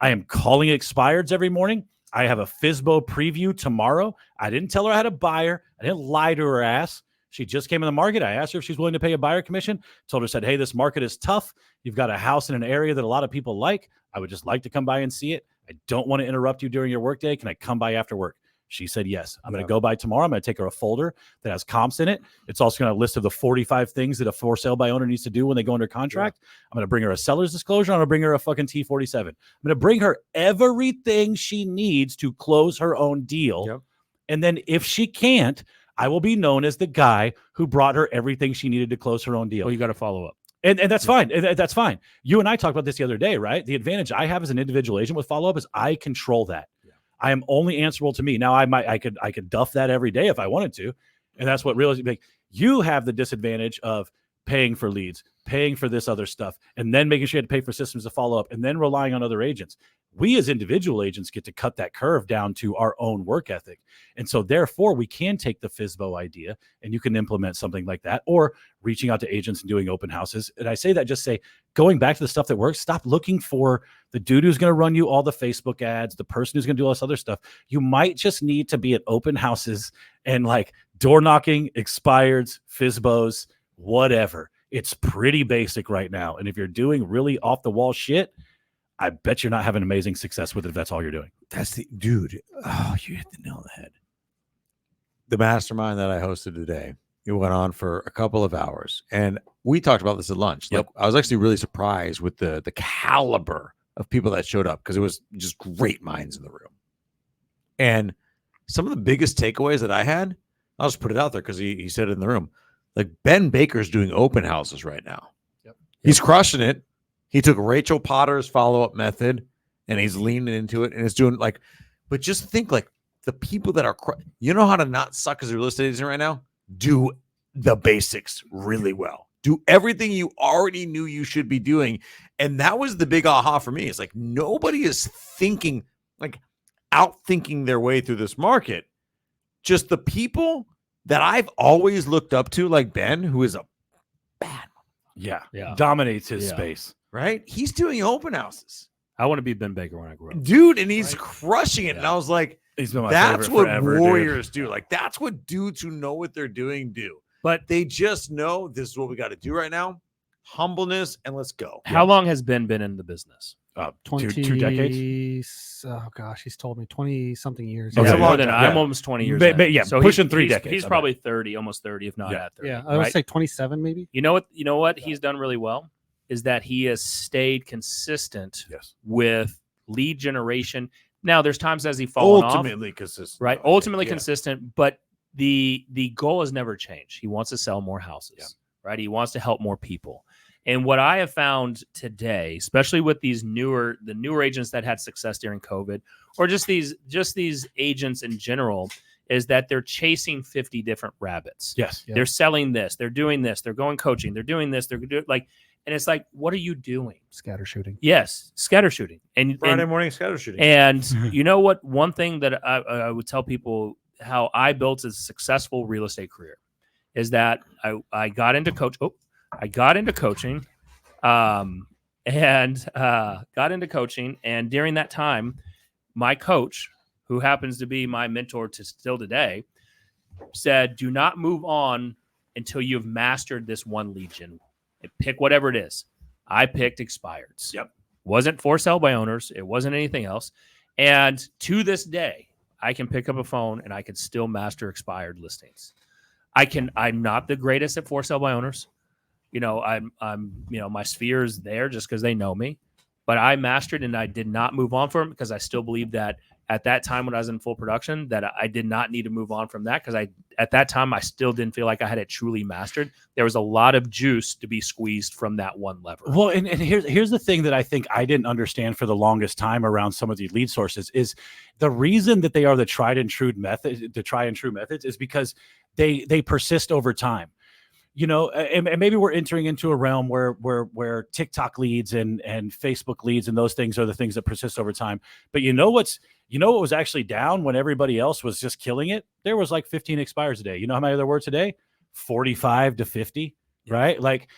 B: I am calling expireds every morning. I have a FSBO preview tomorrow. I didn't tell her I had a buyer. I didn't lie to her ass. She just came in the market. I asked her if she's willing to pay a buyer commission. Told her, said, hey, this market is tough. You've got a house in an area that a lot of people like. I would just like to come by and see it. I don't want to interrupt you during your workday. Can I come by after work? She said yes. I'm going to go by tomorrow. I'm going to take her a folder that has comps in it. It's also going to list of the 45 things that a for sale by owner needs to do when they go under contract. I'm going to bring her a seller's disclosure. I'm going to bring her a fucking T47. I'm going to bring her everything she needs to close her own deal.
C: Yep.
B: And then if she can't, I will be known as the guy who brought her everything she needed to close her own deal.
A: Well, you got to follow up.
B: And that's fine. That's fine. You and I talked about this the other day, right? The advantage I have as an individual agent with follow-up is I control that. I am only answerable to me. Now I could duff that every day if I wanted to. And that's what really, like, you have the disadvantage of paying for leads, paying for this other stuff, and then making sure you had to pay for systems to follow up, and then relying on other agents. We as individual agents get to cut that curve down to our own work ethic. And so therefore we can take the FSBO idea and you can implement something like that, or reaching out to agents and doing open houses. And I say that, just say, going back to the stuff that works, stop looking for the dude who's going to run you all the Facebook ads, the person who's going to do all this other stuff. You might just need to be at open houses and like door knocking, expireds, FSBOs, whatever. It's pretty basic right now. And if you're doing really off the wall shit, I bet you're not having amazing success with it if that's all you're doing.
C: That's the dude. Oh, you hit the nail on the head. The mastermind that I hosted today, it went on for a couple of hours, and we talked about this at lunch.
A: Yep.
C: Like, I was actually really surprised with the caliber of people that showed up, because it was just great minds in the room. And some of the biggest takeaways that I had, I'll just put it out there because he said it in the room. Like, Ben Baker's doing open houses right now.
A: Yep.
C: He's crushing it. He took Rachel Potter's follow-up method and he's leaning into it, and it's doing like, but just think, like, the people that are, you know how to not suck as a real estate agent right now? Do the basics really well. Do everything you already knew you should be doing. And that was the big aha for me. It's like nobody is thinking, like outthinking their way through this market. Just the people that I've always looked up to, like Ben, who is a bad,
B: Yeah.
A: Yeah.
B: Dominates his
A: Yeah.
B: space.
C: right? He's doing open houses,
A: I want to be Ben Baker when I grow up.
C: dude, and he's
A: Right.
C: crushing it. And
A: Yeah.
C: I was like,
B: He's been my
C: that's
B: favorite
C: what
B: forever, dude.
C: warriors do. Like, that's what dudes who know what they're doing do.
A: But
C: They just know this is what we got to do right now. Humbleness, and let's go.
A: how long has Ben been in the business?
B: 2 decades.
D: Oh gosh, he's told me 20-something years.
B: Okay.
A: Yeah,
B: Yeah,
A: more than
C: yeah.
A: I'm almost 20 years.
B: Ba-
A: in.
B: ba- yeah,
A: so
B: pushing 3 decades,
A: He's
B: I bet.
A: probably 30, almost 30, if not
B: Yeah.
A: at 30.
D: Yeah, I would
A: right?
D: say 27 maybe.
A: You know what he's done really well is that he has stayed consistent
B: Yes.
A: with lead generation. Now there's times as he fallen off,
C: Ultimately, because
A: right? Ultimately consistent, but the goal has never changed. He wants to sell more houses, right? He wants to help more people. And what I have found today, especially with the newer agents that had success during COVID, or just these agents in general, is that they're chasing 50 different rabbits.
B: Yes.
D: Yeah.
A: They're selling this, they're doing this, they're going coaching, they're doing this, they're doing like, and it's like, what are you doing?
D: Scatter shooting.
A: Yes, scatter shooting. And
C: Friday morning scatter shooting.
A: and you know what? One thing that I would tell people how I built a successful real estate career is that I got into coaching, and during that time, my coach, who happens to be my mentor to still today, said, "Do not move on until you've mastered this one lead gen. Pick whatever it is." I picked expireds.
C: Yep.
A: Wasn't for sale by owners. It wasn't anything else. And to this day, I can pick up a phone and I can still master expired listings. I'm not the greatest at for sale by owners. I'm my sphere is there just because they know me, but I mastered and I did not move on from it because I still believe that at that time when I was in full production that I did not need to move on from that because at that time I still didn't feel like I had it truly mastered. There was a lot of juice to be squeezed from that one lever.
B: Well, and here's the thing that I think I didn't understand for the longest time around some of these lead sources is the reason that they are the tried and true methods is because they persist over time. And maybe we're entering into a realm where TikTok leads and Facebook leads and those things are the things that persist over time. But what was actually down when everybody else was just killing it? There was like 15 expires a day. You know how many there were today? 45 to 50, right? Like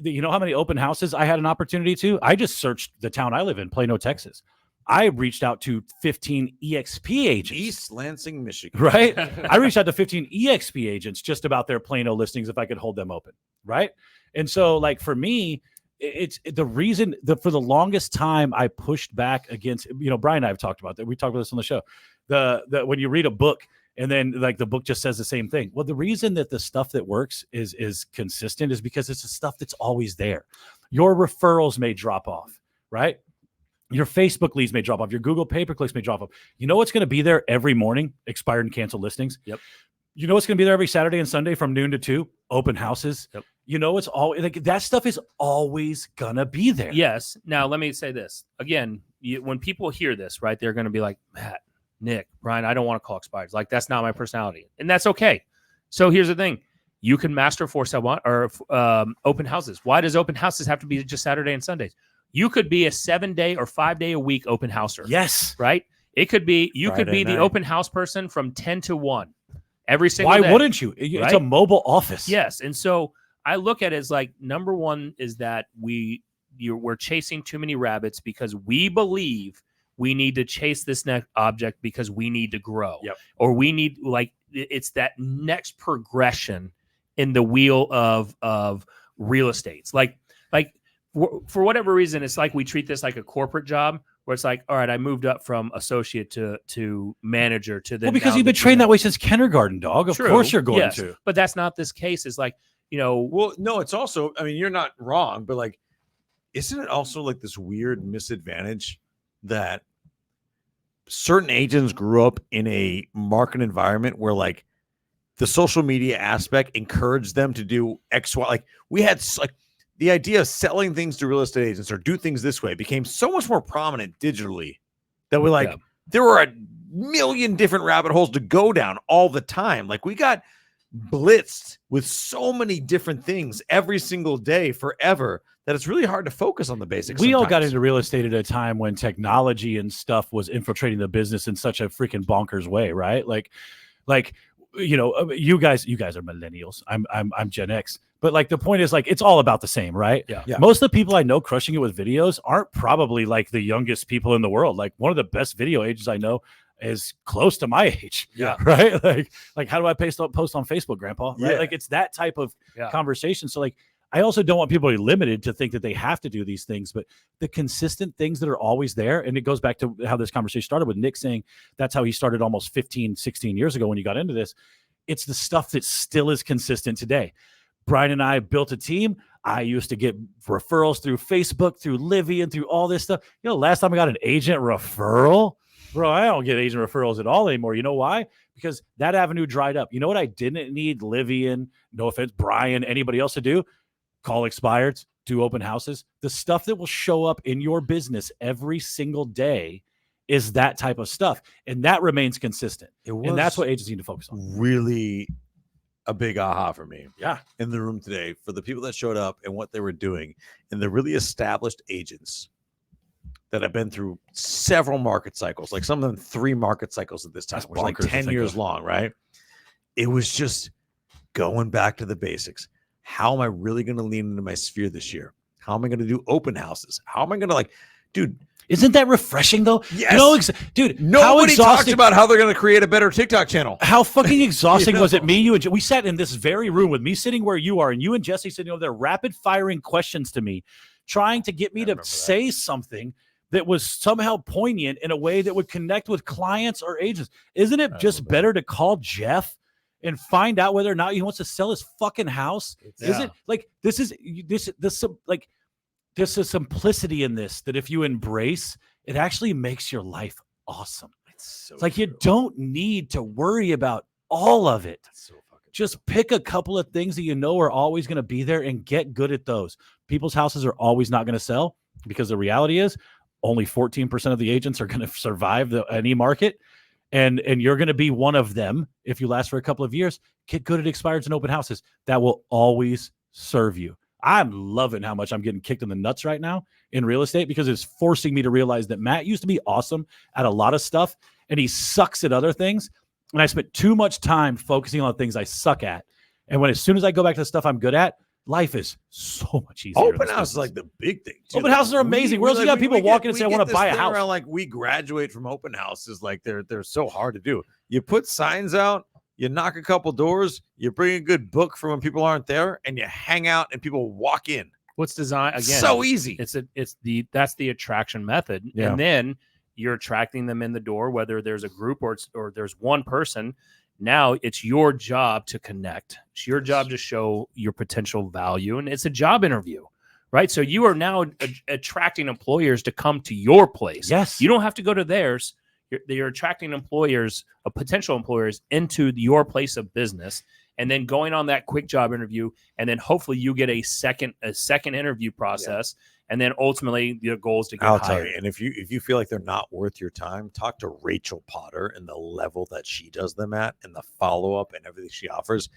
B: you know how many open houses I had an opportunity to? I just searched the town I live in, Plano, Texas. I reached out to 15 EXP agents.
C: East Lansing, Michigan.
B: Right? I reached out to 15 EXP agents just about their Plano listings if I could hold them open. Right? And so, like, for me, it's the reason that for the longest time I pushed back against, Brian and I have talked about that. We talked about this on the show. The when you read a book and then like the book just says the same thing. Well, the reason that the stuff that works is consistent is because it's the stuff that's always there. Your referrals may drop off, right? Your Facebook leads may drop off. Your Google pay-per-clicks may drop off. You know what's going to be there every morning? Expired and canceled listings.
A: Yep.
B: You know what's going to be there every Saturday and Sunday from noon to 2? Open houses.
A: Yep.
B: It's all like that stuff is always going to be there.
A: Yes. Now, let me say this. Again, when people hear this, right, they're going to be like, Matt, Nick, Brian, I don't want to call expireds. Like, that's not my personality. And that's okay. So here's the thing. You can master for sale or open houses. Why does open houses have to be just Saturday and Sundays? You could be a 7-day or 5-day a week open houser.
B: Yes.
A: Right? It could be, you could
C: Friday
A: be the
C: night.
A: open house person from 10 to 1 every single
B: Why
A: day.
B: wouldn't you? It's
A: Right?
B: a mobile office.
A: Yes. And so I look at it as like, number one is that we're chasing too many rabbits because we believe we need to chase this next object because we need to grow.
B: Yep.
A: Or we need, like, it's that next progression in the wheel of real estates. Like for whatever reason, it's like we treat this like a corporate job where it's like, all right, I moved up from associate to manager to then.
B: Well, because
A: now
B: you've been
A: the
B: trained
A: GM.
B: that way since kindergarten, dog. Of
A: True.
B: course you're going
A: Yes.
B: to.
A: But that's not this case. It's like,
C: Well, no, it's also, I mean, you're not wrong, but like, isn't it also like this weird misadvantage that certain agents grew up in a market environment where like the social media aspect encouraged them to do X, Y. Like we had like the idea of selling things to real estate agents or do things this way became so much more prominent digitally that we there were a million different rabbit holes to go down all the time. Like we got blitzed with so many different things every single day forever that it's really hard to focus on the basics.
B: We all got
C: sometimes.
B: into real estate at a time when technology and stuff was infiltrating the business in such a freaking bonkers way, right? Like, you guys are millennials. I'm Gen X. But like the point is, like, it's all about the same, right?
C: Yeah.
B: Most of the people I know crushing it with videos aren't probably like the youngest people in the world. Like one of the best video agents I know is close to my age.
C: Yeah.
B: Right. Like how do I post on Facebook, Grandpa? Right.
C: Yeah.
B: Like it's that type of
A: Yeah.
B: conversation. So like I also don't want people to be limited to think that they have to do these things, but the consistent things that are always there. And it goes back to how this conversation started with Nick saying that's how he started almost 15, 16 years ago when you got into this. It's the stuff that still is consistent today. Brian and I built a team. I used to get referrals through Facebook, through Livy, and through all this stuff. You know, last time I got an agent referral, bro, I don't get agent referrals at all anymore. You know why? Because that avenue dried up. You know what I didn't need Livian, no offense, Brian, anybody else to do? Call expireds, do open houses. The stuff that will show up in your business every single day is that type of stuff. And that remains consistent. And that's what agents need to focus on.
C: Really a big aha for me.
B: Yeah.
C: In the room today for the people that showed up and what they were doing and the really established agents that have been through several market cycles, like some of them 3 market cycles at this time,
B: That's
C: which is like
B: bonkers to
C: 10
B: think
C: years
B: of.
C: long, right? It was just going back to the basics. How am I really going to lean into my sphere this year? How am I going to do open houses? How am I going to dude,
B: Isn't that refreshing though?
C: yes.
B: You know, dude,
C: Nobody talks about how they're going to create a better TikTok channel.
B: How fucking exhausting
C: You
B: was it?
C: know?
B: Me, you, and we sat in this very room with me sitting where you are, and you and Jesse sitting over there, rapid firing questions to me, trying to get me to say something that was somehow poignant in a way that would connect with clients or agents. Isn't it just better to call Jeff and find out whether or not he wants to sell his fucking house? Is it like this is like there's a simplicity in this that if you embrace, it actually makes your life awesome. It's like you don't need to worry about all of it. Just pick a couple of things that you know are always going to be there and get good at those. People's houses are always not going to sell because the reality is only 14% of the agents are going to survive any market. And you're going to be one of them if you last for a couple of years. Get good at expireds and open houses. That will always serve you. I'm loving how much I'm getting kicked in the nuts right now in real estate because it's forcing me to realize that Matt used to be awesome at a lot of stuff and he sucks at other things. And I spent too much time focusing on things I suck at. And as soon as I go back to the stuff I'm good at, life is so much easier.
C: Open house is like the big thing. Too.
B: Open houses are amazing. Where else you got people walking and say, I want to buy a house?
C: Like we graduate from open houses. Like they're so hard to do. You put signs out, you knock a couple doors, you bring a good book for when people aren't there, and you hang out and people walk in.
A: What's designed again?
C: So easy.
A: That's the attraction method.
B: Yeah.
A: And then you're attracting them in the door, whether there's a group or there's one person. Now it's your job to connect. It's your job to show your potential value. And it's a job interview, right? So you are now attracting employers to come to your place.
B: Yes.
A: You don't have to go to theirs. You're attracting potential employers into your place of business, and then going on that quick job interview, and then hopefully you get a second interview process, and then ultimately the goal is to get
C: I'll
A: hired.
C: tell you. And if you feel like they're not worth your time, talk to Rachel Potter and the level that she does them at, and the follow up and everything she offers.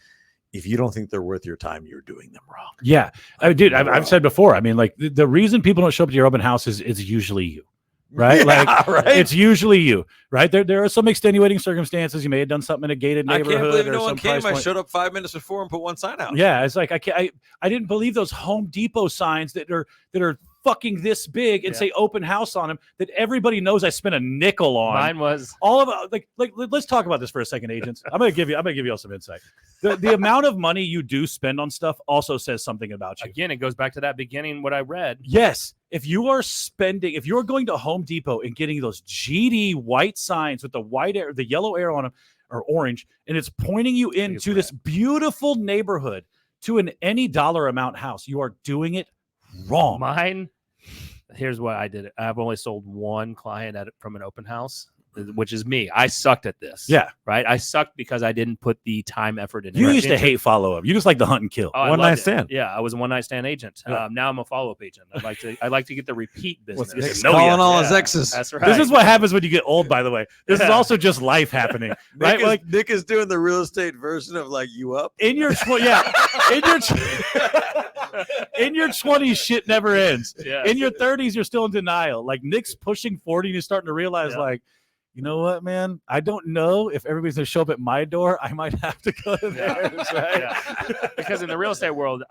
C: If you don't think they're worth your time, you're doing them wrong.
B: Yeah, dude, I've said before. I mean, like the reason people don't show up to your open house is usually you. Right?
C: Yeah, right.
B: It's usually you, right? There are some extenuating circumstances. You may have done something in a gated neighborhood.
C: I can't believe
B: or
C: no one
B: some
C: came.
B: price
C: I
B: point.
C: showed up 5 minutes before and put one sign out.
B: Yeah, it's like I didn't believe those Home Depot signs that are fucking this big and say open house on them that everybody knows I spent a nickel on.
A: Mine was
B: All of like let's talk about this for a second, agents. I'm gonna give you all some insight. The amount of money you do spend on stuff also says something about you.
A: again. It goes back to that beginning what I read.
B: Yes. If you're going to Home Depot and getting those GD white signs with the yellow arrow on them or orange, and it's pointing you into this beautiful neighborhood to an any dollar amount house, you are doing it wrong.
A: Here's why I did it. I've only sold one client from an open house. which is me. I sucked at this.
B: Yeah.
A: Right. I sucked because I didn't put the time, effort, and
B: You
A: energy
B: used to
A: into
B: hate follow-up. You just like the hunt and kill.
A: Oh, I
C: One
A: loved
C: night
A: it.
C: stand.
A: Yeah, I was a one night stand agent.
B: Yeah.
A: Now I'm a follow up agent. I like to get the repeat business.
C: Nick's
B: know
C: calling
B: ya.
C: all his
A: Yeah,
C: exes.
A: That's right.
B: This is what happens when you get old, by the way. This is
A: Yeah.
B: also just life happening, right? Like
C: Nick is doing the real estate version of like you up.
B: in your in your 20s, shit never ends.
A: Yeah.
B: In your 30s, you're still in denial. Like Nick's pushing 40 and you're starting to realize,
A: Yeah.
B: like, you know what, man? I don't know if everybody's gonna show up at my door. I might have to go to
A: Yeah.
B: theirs, right?
A: Yeah. Because in the real estate world,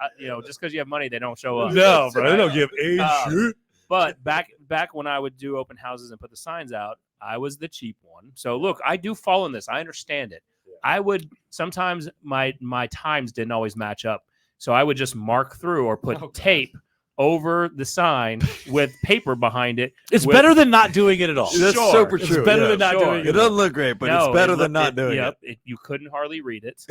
A: just because you have money, they don't show up.
B: No, bro, they
A: Right?
B: don't give a shit.
A: But back when I would do open houses and put the signs out, I was the cheap one. So look, I do fall in this. I understand it. I would sometimes my times didn't always match up. So I would just mark through or put tape over the sign with paper behind it.
B: It's
A: with-
B: better than not doing it at all.
C: That's
A: Sure.
C: super
B: It's
C: true.
B: better
C: yeah.
B: than not
A: Sure.
B: doing
C: It
B: it.
C: doesn't look great, but it's better than not doing it.
A: You couldn't hardly read it.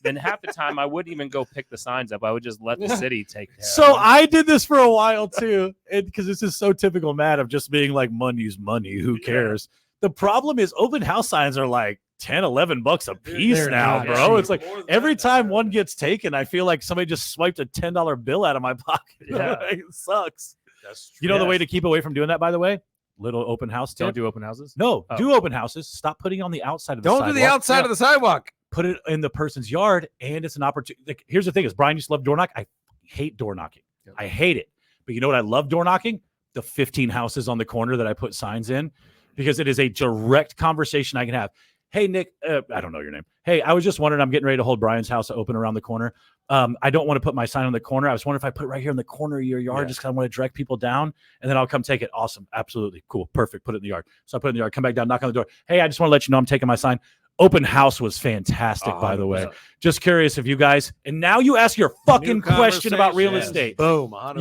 A: Then half the time I wouldn't even go pick the signs up. I would just let the city take care
B: So
A: of it.
B: I did this for a while too, because this is so typical Matt of just being like, money's money, who cares? The problem is open house signs are like 10, 11 bucks a piece
D: they're
B: now,
D: not
B: bro.
D: cheap.
B: It's like every time one gets taken, I feel like somebody just swiped a $10 bill out of my pocket.
A: Yeah.
B: Like, it sucks.
C: That's
B: You know the way
A: Yes.
B: to keep away from doing that, by the way? Little open house tip.
A: Don't do open houses.
B: No,
A: Oh.
B: do open houses. Stop putting it on the outside of the
C: Don't
B: sidewalk.
C: do the outside of the sidewalk.
B: Put it in the person's yard, and it's an opportunity. Like, here's the thing: is Brian used to love door knock. I hate door knocking.
A: Yep.
B: I hate it. But you know what I love door knocking? The 15 houses on the corner that I put signs in, because it is a direct conversation I can have. Hey, Nick, I don't know your name. Hey, I was just wondering, I'm getting ready to hold Brian's house open around the corner. I don't want to put my sign on the corner. I was wondering if I put it right here in the corner of your yard, just because I want to direct people down, and then I'll come take it. Awesome. Absolutely. Cool. Perfect. Put it in the yard. So I put it in the yard, come back down, knock on the door. Hey, I just want to let you know I'm taking my sign. Open house was fantastic, by the way.
C: 100%.
B: Just curious if you guys, and now you ask your fucking
C: New
B: question about real
C: conversation.
B: estate.
C: Boom. 100%.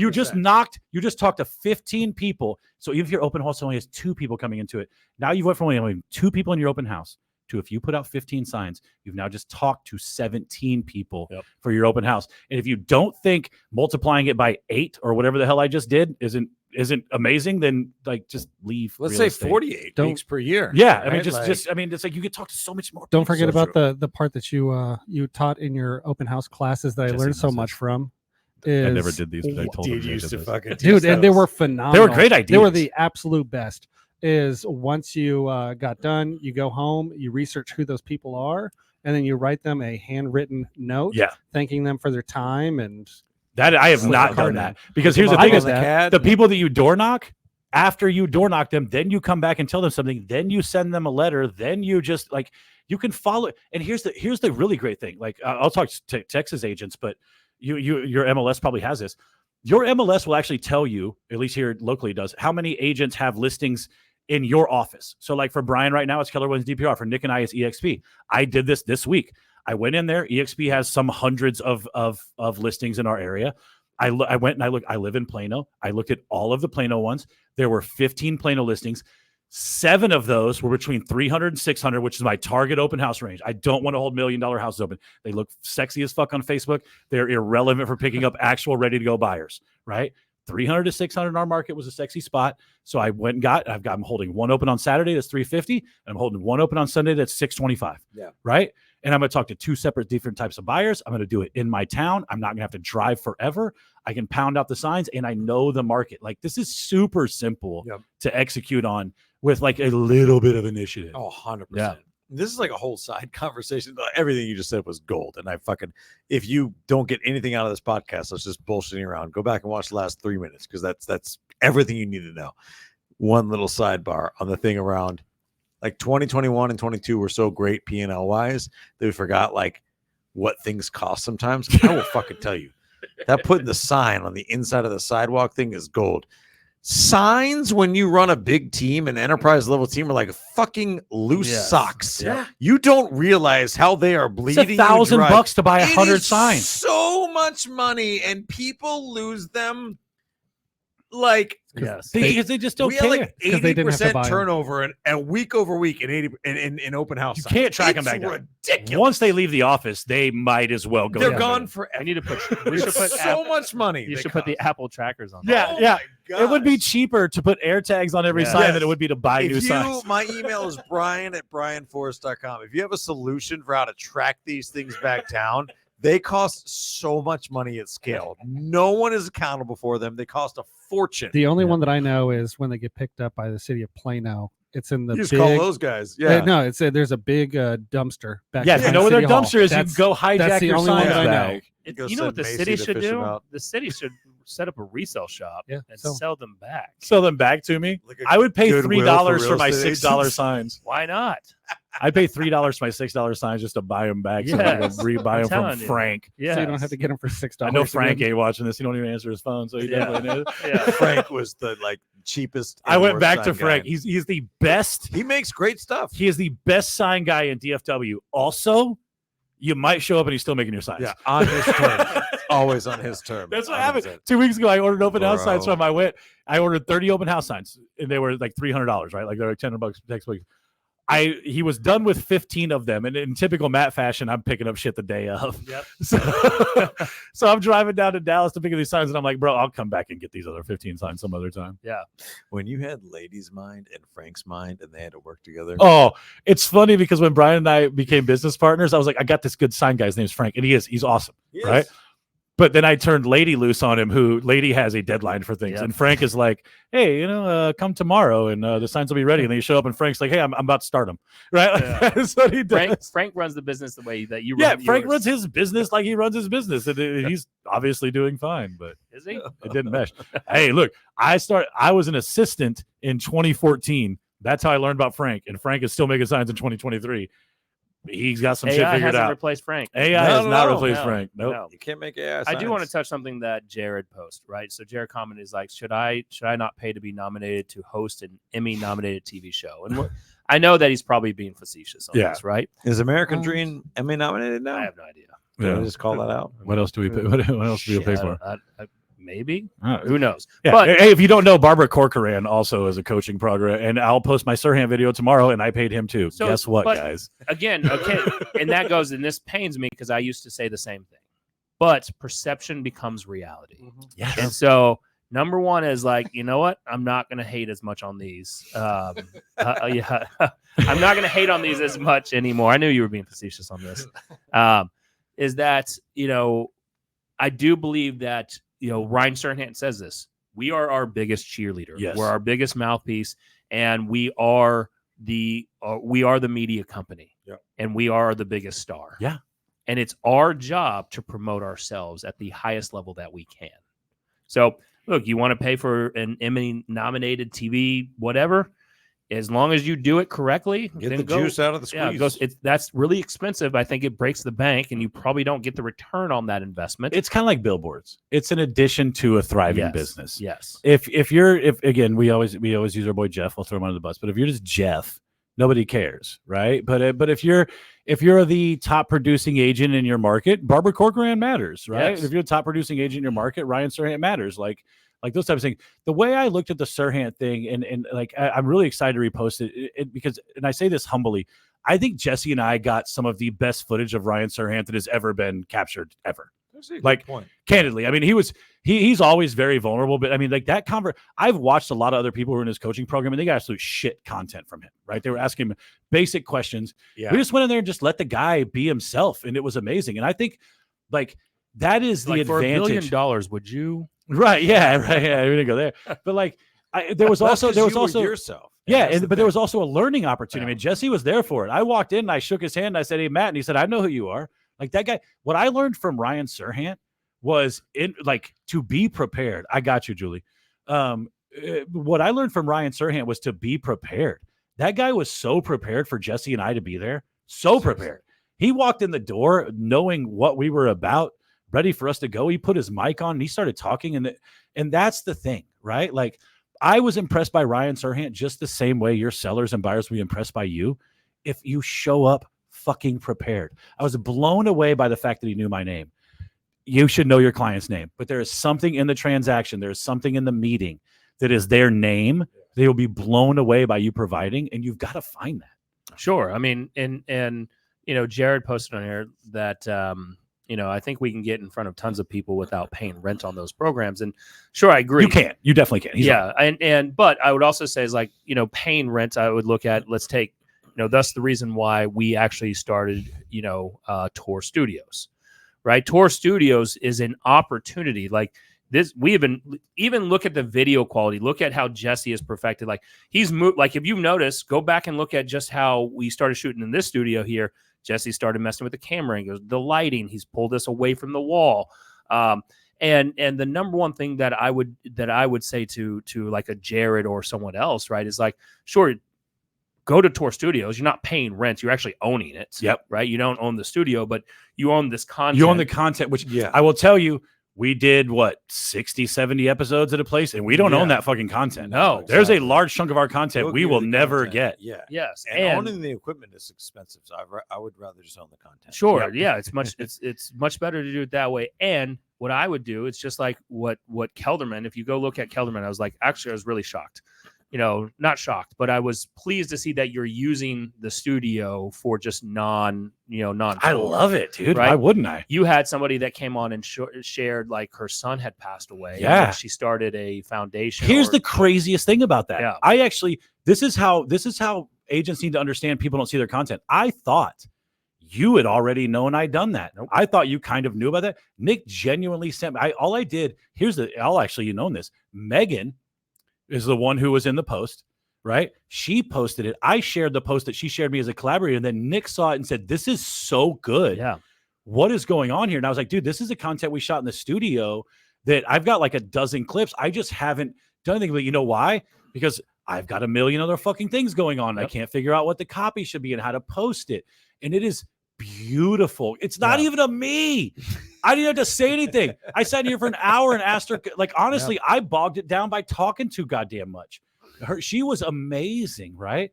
B: You just talked to 15 people. So even if your open house only has 2 people coming into it, now you've went from only 2 people in your open house to, if you put out 15 signs, you've now just talked to 17 people for your open house. And if you don't think multiplying it by 8 or whatever the hell I just did isn't amazing, then like just leave.
C: Let's
B: real
C: say
B: estate.
C: 48
D: Don't-
C: weeks per year.
B: Yeah, I mean,
C: right?
B: just I mean, it's like you could talk to so much more.
D: Don't
B: people.
D: forget
C: So
D: about the part that you taught in your open house classes that I
B: Jesse
D: learned so
B: knows
D: much
B: this.
D: from.
B: I never
D: is-
B: did these, but I told them
C: Dude
B: they
C: used
B: did
C: to
B: this.
C: fucking
D: dude, and they
C: teach
D: were
C: those.
D: phenomenal.
B: great
D: They were
B: ideas.
D: the absolute best. Is once you got done, you go home, you research who those people are, and then you write them a handwritten note,
B: Yeah,
D: thanking them for their time. And
B: that I have
D: Slip
B: not
D: a
B: done
D: card
B: that,
D: in.
B: because here's the
D: I
B: thing:
D: did
B: is
D: that.
B: the people that you door knock, after you door knock them, then you come back and tell them something, then you send them a letter, then you just like you can follow. And here's the really great thing. Like I'll talk to Texas agents, but your MLS probably has this. Your MLS will actually tell you, at least here locally it does, how many agents have listings in your office. So like for Brian right now, it's Kelderman DPR. For Nick and I, it's EXP. I did this week. I went in there. EXP has some hundreds of listings in our area. I went and I looked. I live in Plano. I looked at all of the Plano ones. There were 15 Plano listings. 7 of those were between 300 and 600, which is my target open house range. I don't want to hold $1 million houses open. They look sexy as fuck on Facebook. They're irrelevant for picking up actual ready to go buyers, right? 300 to 600 in our market was a sexy spot. So I went and I'm holding one open on Saturday. That's 350. And I'm holding one open on Sunday. That's 625.
C: Yeah.
B: Right. And I'm going to talk to 2 separate different types of buyers. I'm going to do it in my town. I'm not going to have to drive forever. I can pound out the signs and I know the market. Like this is super simple to execute on with like a little bit of initiative.
C: Oh, 100%.
B: Yeah.
C: This is like a whole side conversation. Everything you just said was gold. And if you don't get anything out of this podcast, let's just bullshitting around. Go back and watch the last 3 minutes because that's everything you need to know. One little sidebar on the thing around like 2021 and 22 were so great P&L wise that we forgot like what things cost sometimes. I will fucking tell you that putting the sign on the inside of the sidewalk thing is gold. Signs when you run a big team, an enterprise level team, are like fucking loose socks.
B: Yeah.
C: You don't realize how they are
B: It's
C: bleeding.
B: $1,000 to buy
C: It
B: 100
C: is
B: signs.
C: So much money, and people lose them Like,
A: Yes.
B: because they just don't
C: we had
B: care.
C: like
D: 'Cause they didn't have to
C: 80%
D: buy 'em.
C: turnover and week over week in open house.
B: You
C: signs.
B: can't track 'em
C: It's
B: back down.
C: ridiculous.
B: Once they leave the office, they might as well go.
C: they're
B: to
C: gone
B: the-
C: forever.
A: We need to put. We should
C: It's
A: put.
C: so much money.
A: You
C: they
A: should put the
C: cost.
A: Apple trackers on.
B: Yeah,
C: Oh
B: yeah.
C: my
B: It would be
C: gosh.
B: cheaper to put air tags on every
A: Yes.
B: sign than
C: Yes.
B: it would be to buy new
C: If
B: signs.
C: my email is brian@brianforce.com. If you have a solution for how to track these things back down, they cost so much money at scale. No one is accountable for them. They cost a fortune.
D: The only one that I know is when they get picked up by the city of Plano. It's in the
C: You just
D: big.
C: call those guys. Yeah.
D: No, it's there's a big dumpster back.
B: Yeah, if you
D: behind
B: know where their
D: City Hall.
B: dumpster is, you
D: That's-
B: go hijack
D: that's the
B: your
D: only one
B: signs
D: that I know.
B: back.
C: Go
A: You know what the
C: send
A: city
C: Macy to
A: should
C: fish 'em
A: do?
C: out.
A: The city should set up a resale shop
D: Yeah,
A: and
D: so-
A: sell them back.
B: Sell them back to me.
C: Like a
B: I would pay
C: Goodwill
B: $3
C: for
B: for my
C: real estate
B: $6
C: agents.
B: signs.
A: Why not?
B: I'd pay $3 for my $6 signs just to buy them back. So I
A: Yes.
B: can rebuy
A: I'm
B: them from
A: telling you.
B: Frank.
A: Yeah.
D: So you don't have to get them for $6.
B: I know Frank ain't watching this. He don't even answer his phone, so he
A: Yeah.
B: definitely knows.
A: Yeah.
C: Frank was the cheapest.
B: I
C: and
B: went
C: worst
B: back to
C: sign
B: Frank.
C: guy.
B: He's the best.
C: He makes great stuff.
B: He is the best sign guy in DFW. Also, you might show up and he's still making your signs.
C: Yeah, on his terms. Always on his terms.
B: That's what
C: 100%.
B: happened. 2 weeks ago, I ordered open house signs
C: Bro.
B: from I ordered 30 open house signs, and they were like $300, right? Like they're like $10 next week. He was done with 15 of them, and in typical Matt fashion, I'm picking up shit the day of.
A: Yep.
B: So I'm driving down to Dallas to pick up these signs, and I'm like, bro, I'll come back and get these other 15 signs some other time.
A: Yeah.
C: When you had Lady's Mind and Frank's Mind and they had to work together.
B: Oh, it's funny because when Brian and I became business partners, I was like, I got this good sign guy. His name's Frank, and he's awesome,
C: Yes.
B: right? But then I turned Lady loose on him, who Lady has a deadline for things.
A: Yep.
B: And Frank is like, hey, come tomorrow and the signs will be ready. And then you show up and Frank's like, hey, I'm about to start them. Right? Like,
A: Yeah.
B: that's what he does.
A: Frank runs the business the way that you
B: Yeah,
A: run
B: Frank
A: yours.
B: runs his business like he runs his business. And he's obviously doing fine, but
A: Is he?
B: it didn't mesh. Hey, look, I was an assistant in 2014. That's how I learned about Frank. And Frank is still making signs in 2023. He's got some shit
A: AI
B: figured
A: hasn't
B: out.
A: replaced Frank.
B: AI
C: No,
B: has
C: no,
B: not
C: no,
B: replaced
A: no,
B: Frank. Nope.
A: No.
C: You can't make AI
A: I do want to
C: signs.
A: touch something that Jared posted, right? So Jared commented is like, should I not pay to be nominated to host an Emmy nominated TV show? And I know that he's probably being facetious on
B: Yeah.
A: this, right?
C: Is American Dream Emmy nominated now?
A: I have no idea.
C: Did I
B: Yeah.
C: just call that out?
B: What else do we pay? What else do we pay
A: Shit,
B: for?
A: maybe.
B: Oh,
A: Who knows?
B: yeah.
A: But
B: Hey, if you don't know, Barbara Corcoran also is a coaching program, and I'll post my Sirhan video tomorrow, and I paid him too.
A: So,
B: Guess what,
A: but-
B: guys?
A: again, okay, and that goes, and this pains me because I used to say the same thing. But perception becomes reality.
B: Yes.
A: And so number one is like, you know what? I'm not going to hate as much on these. Yeah, I'm not going to hate on these as much anymore. I knew you were being facetious on this. Is that, I do believe that, Ryan Serhant says this. We are our biggest cheerleader.
B: Yes.
A: We're our biggest mouthpiece, and we are the media company.
C: Yeah.
A: And we are the biggest star.
B: Yeah.
A: And it's our job to promote ourselves at the highest level that we can. So, look, you want to pay for an Emmy-nominated TV, whatever, as long as you do it correctly,
C: Get
A: then
C: the
A: go.
C: juice out of the squeeze.
A: Yeah, that's really expensive. I think it breaks the bank, and you probably don't get the return on that investment.
B: It's kind of like billboards. It's an addition to a thriving
A: Yes,
B: business.
A: Yes.
B: If again, we always use our boy Jeff. We'll throw him under the bus. But if you're just Jeff, nobody cares, right? But if you're the top producing agent in your market, Barbara Corcoran matters, right?
A: Yes.
B: If you're the top producing agent in your market, Ryan Serhant matters. Like those types of things. The way I looked at the Serhant thing, and like I'm really excited to repost it because, and I say this humbly, I think Jesse and I got some of the best footage of Ryan Serhant that has ever been captured ever.
C: That's a good
B: like,
C: point.
B: Candidly, I mean, he's always very vulnerable, but I mean, like that I've watched a lot of other people who are in his coaching program, and they got absolute shit content from him, right? They were asking him basic questions.
C: Yeah.
B: We just went in there and just let the guy be himself, and it was amazing. And I think like that is the
A: Like for
B: advantage.
A: $1 billion, would you?
B: Right? Yeah, right. Yeah, we didn't go there, but like there was
C: That's
B: also
C: 'cause
B: there was
C: you were
B: also
C: yourself.
B: yeah,
C: That's the
B: but there
C: thing.
B: was also a learning opportunity.
C: Yeah.
B: I mean, Jesse was there for it. I walked in and I shook his hand and I said, "Hey, Matt," and he said, "I know who you are." Like that guy. What I learned from Ryan Serhant was to be prepared. I got you, Julie. What I learned from Ryan Serhant was to be prepared. That guy was so prepared for Jesse and I to be there. So prepared. He walked in the door knowing what we were about, ready for us to go. He put his mic on and he started talking. And that's the thing, right? Like I was impressed by Ryan Serhant just the same way your sellers and buyers will be impressed by you if you show up fucking prepared. I was blown away by the fact that he knew my name. you should know your client's name. But there is something in the transaction, there's something in the meeting that is their name. They will be blown away by you providing, and you've got to find that.
A: Sure. I mean, and Jared posted on here that I think we can get in front of tons of people without paying rent on those programs. And sure, I agree.
B: You can. You definitely can. He's
A: right. But I would also say is like, paying rent, I would look at, let's take, that's the reason why we actually started, Tour Studios, right? Tour Studios is an opportunity like this. We even look at the video quality, look at how Jesse is perfected. Like he's moved, like if you've noticed, go back and look at just how we started shooting in this studio here. Jesse started messing with the camera angles, the lighting. He's pulled us away from the wall. And the number one thing that I would say to like a Jared or someone else, right, is like, sure, go to Tour Studios. You're not paying rent. You're actually owning it.
B: Yep.
A: Right. You don't own the studio, but you own this content.
B: You own the content, which I will tell you, we did 60, 70 episodes at a place, and we don't own that fucking content.
A: No,
B: there's a large chunk of our content we will never get.
C: Yeah.
A: Yes.
C: And owning the equipment is expensive. So I would rather just own the content.
A: Sure.
B: Yep.
A: Yeah. It's much better to do it that way. And what I would do, it's just like what Kelderman, if you go look at Kelderman, I was like, actually, I was really shocked. Not shocked, but I was pleased to see that you're using the studio for just non.
B: I love it, dude.
A: Right?
B: Why wouldn't I?
A: You had somebody that came on and shared like her son had passed away.
B: Yeah.
A: And she started a foundation.
B: Here's the craziest thing about that.
A: Yeah.
B: This is how agents need to understand people don't see their content. I thought you had already known I'd done that.
A: Nope.
B: I thought you kind of knew about that. Nick genuinely sent me. All I did, I'll actually, this. Megan is the one who was in the post, right? She posted it. I shared the post that she shared me as a collaborator. And then Nick saw it and said, this is so good.
A: Yeah.
B: What is going on here? And I was like, dude, this is the content we shot in the studio that I've got like a dozen clips. I just haven't done anything. But you know why? Because I've got a million other fucking things going on. Yep. I can't figure out what the copy should be and how to post it. And it is beautiful. It's not even a me. I didn't have to say anything. I sat here for an hour and asked her, like, honestly, I bogged it down by talking too goddamn much. She was amazing, right?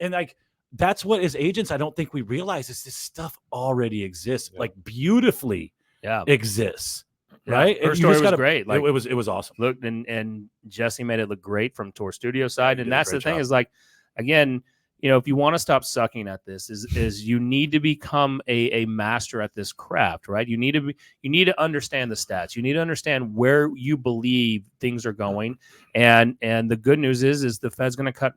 B: And like, that's what as agents, I don't think we realize is this stuff already exists, like beautifully exists, right?
A: Her story was great.
B: Like, it was awesome.
A: Look, and Jesse made it look great from Tour Studio side. And that's the thing is like, again, if you want to stop sucking at this, is you need to become a master at this craft, right? You need to understand the stats. You need to understand where you believe things are going. And the good news is the Fed's going to cut,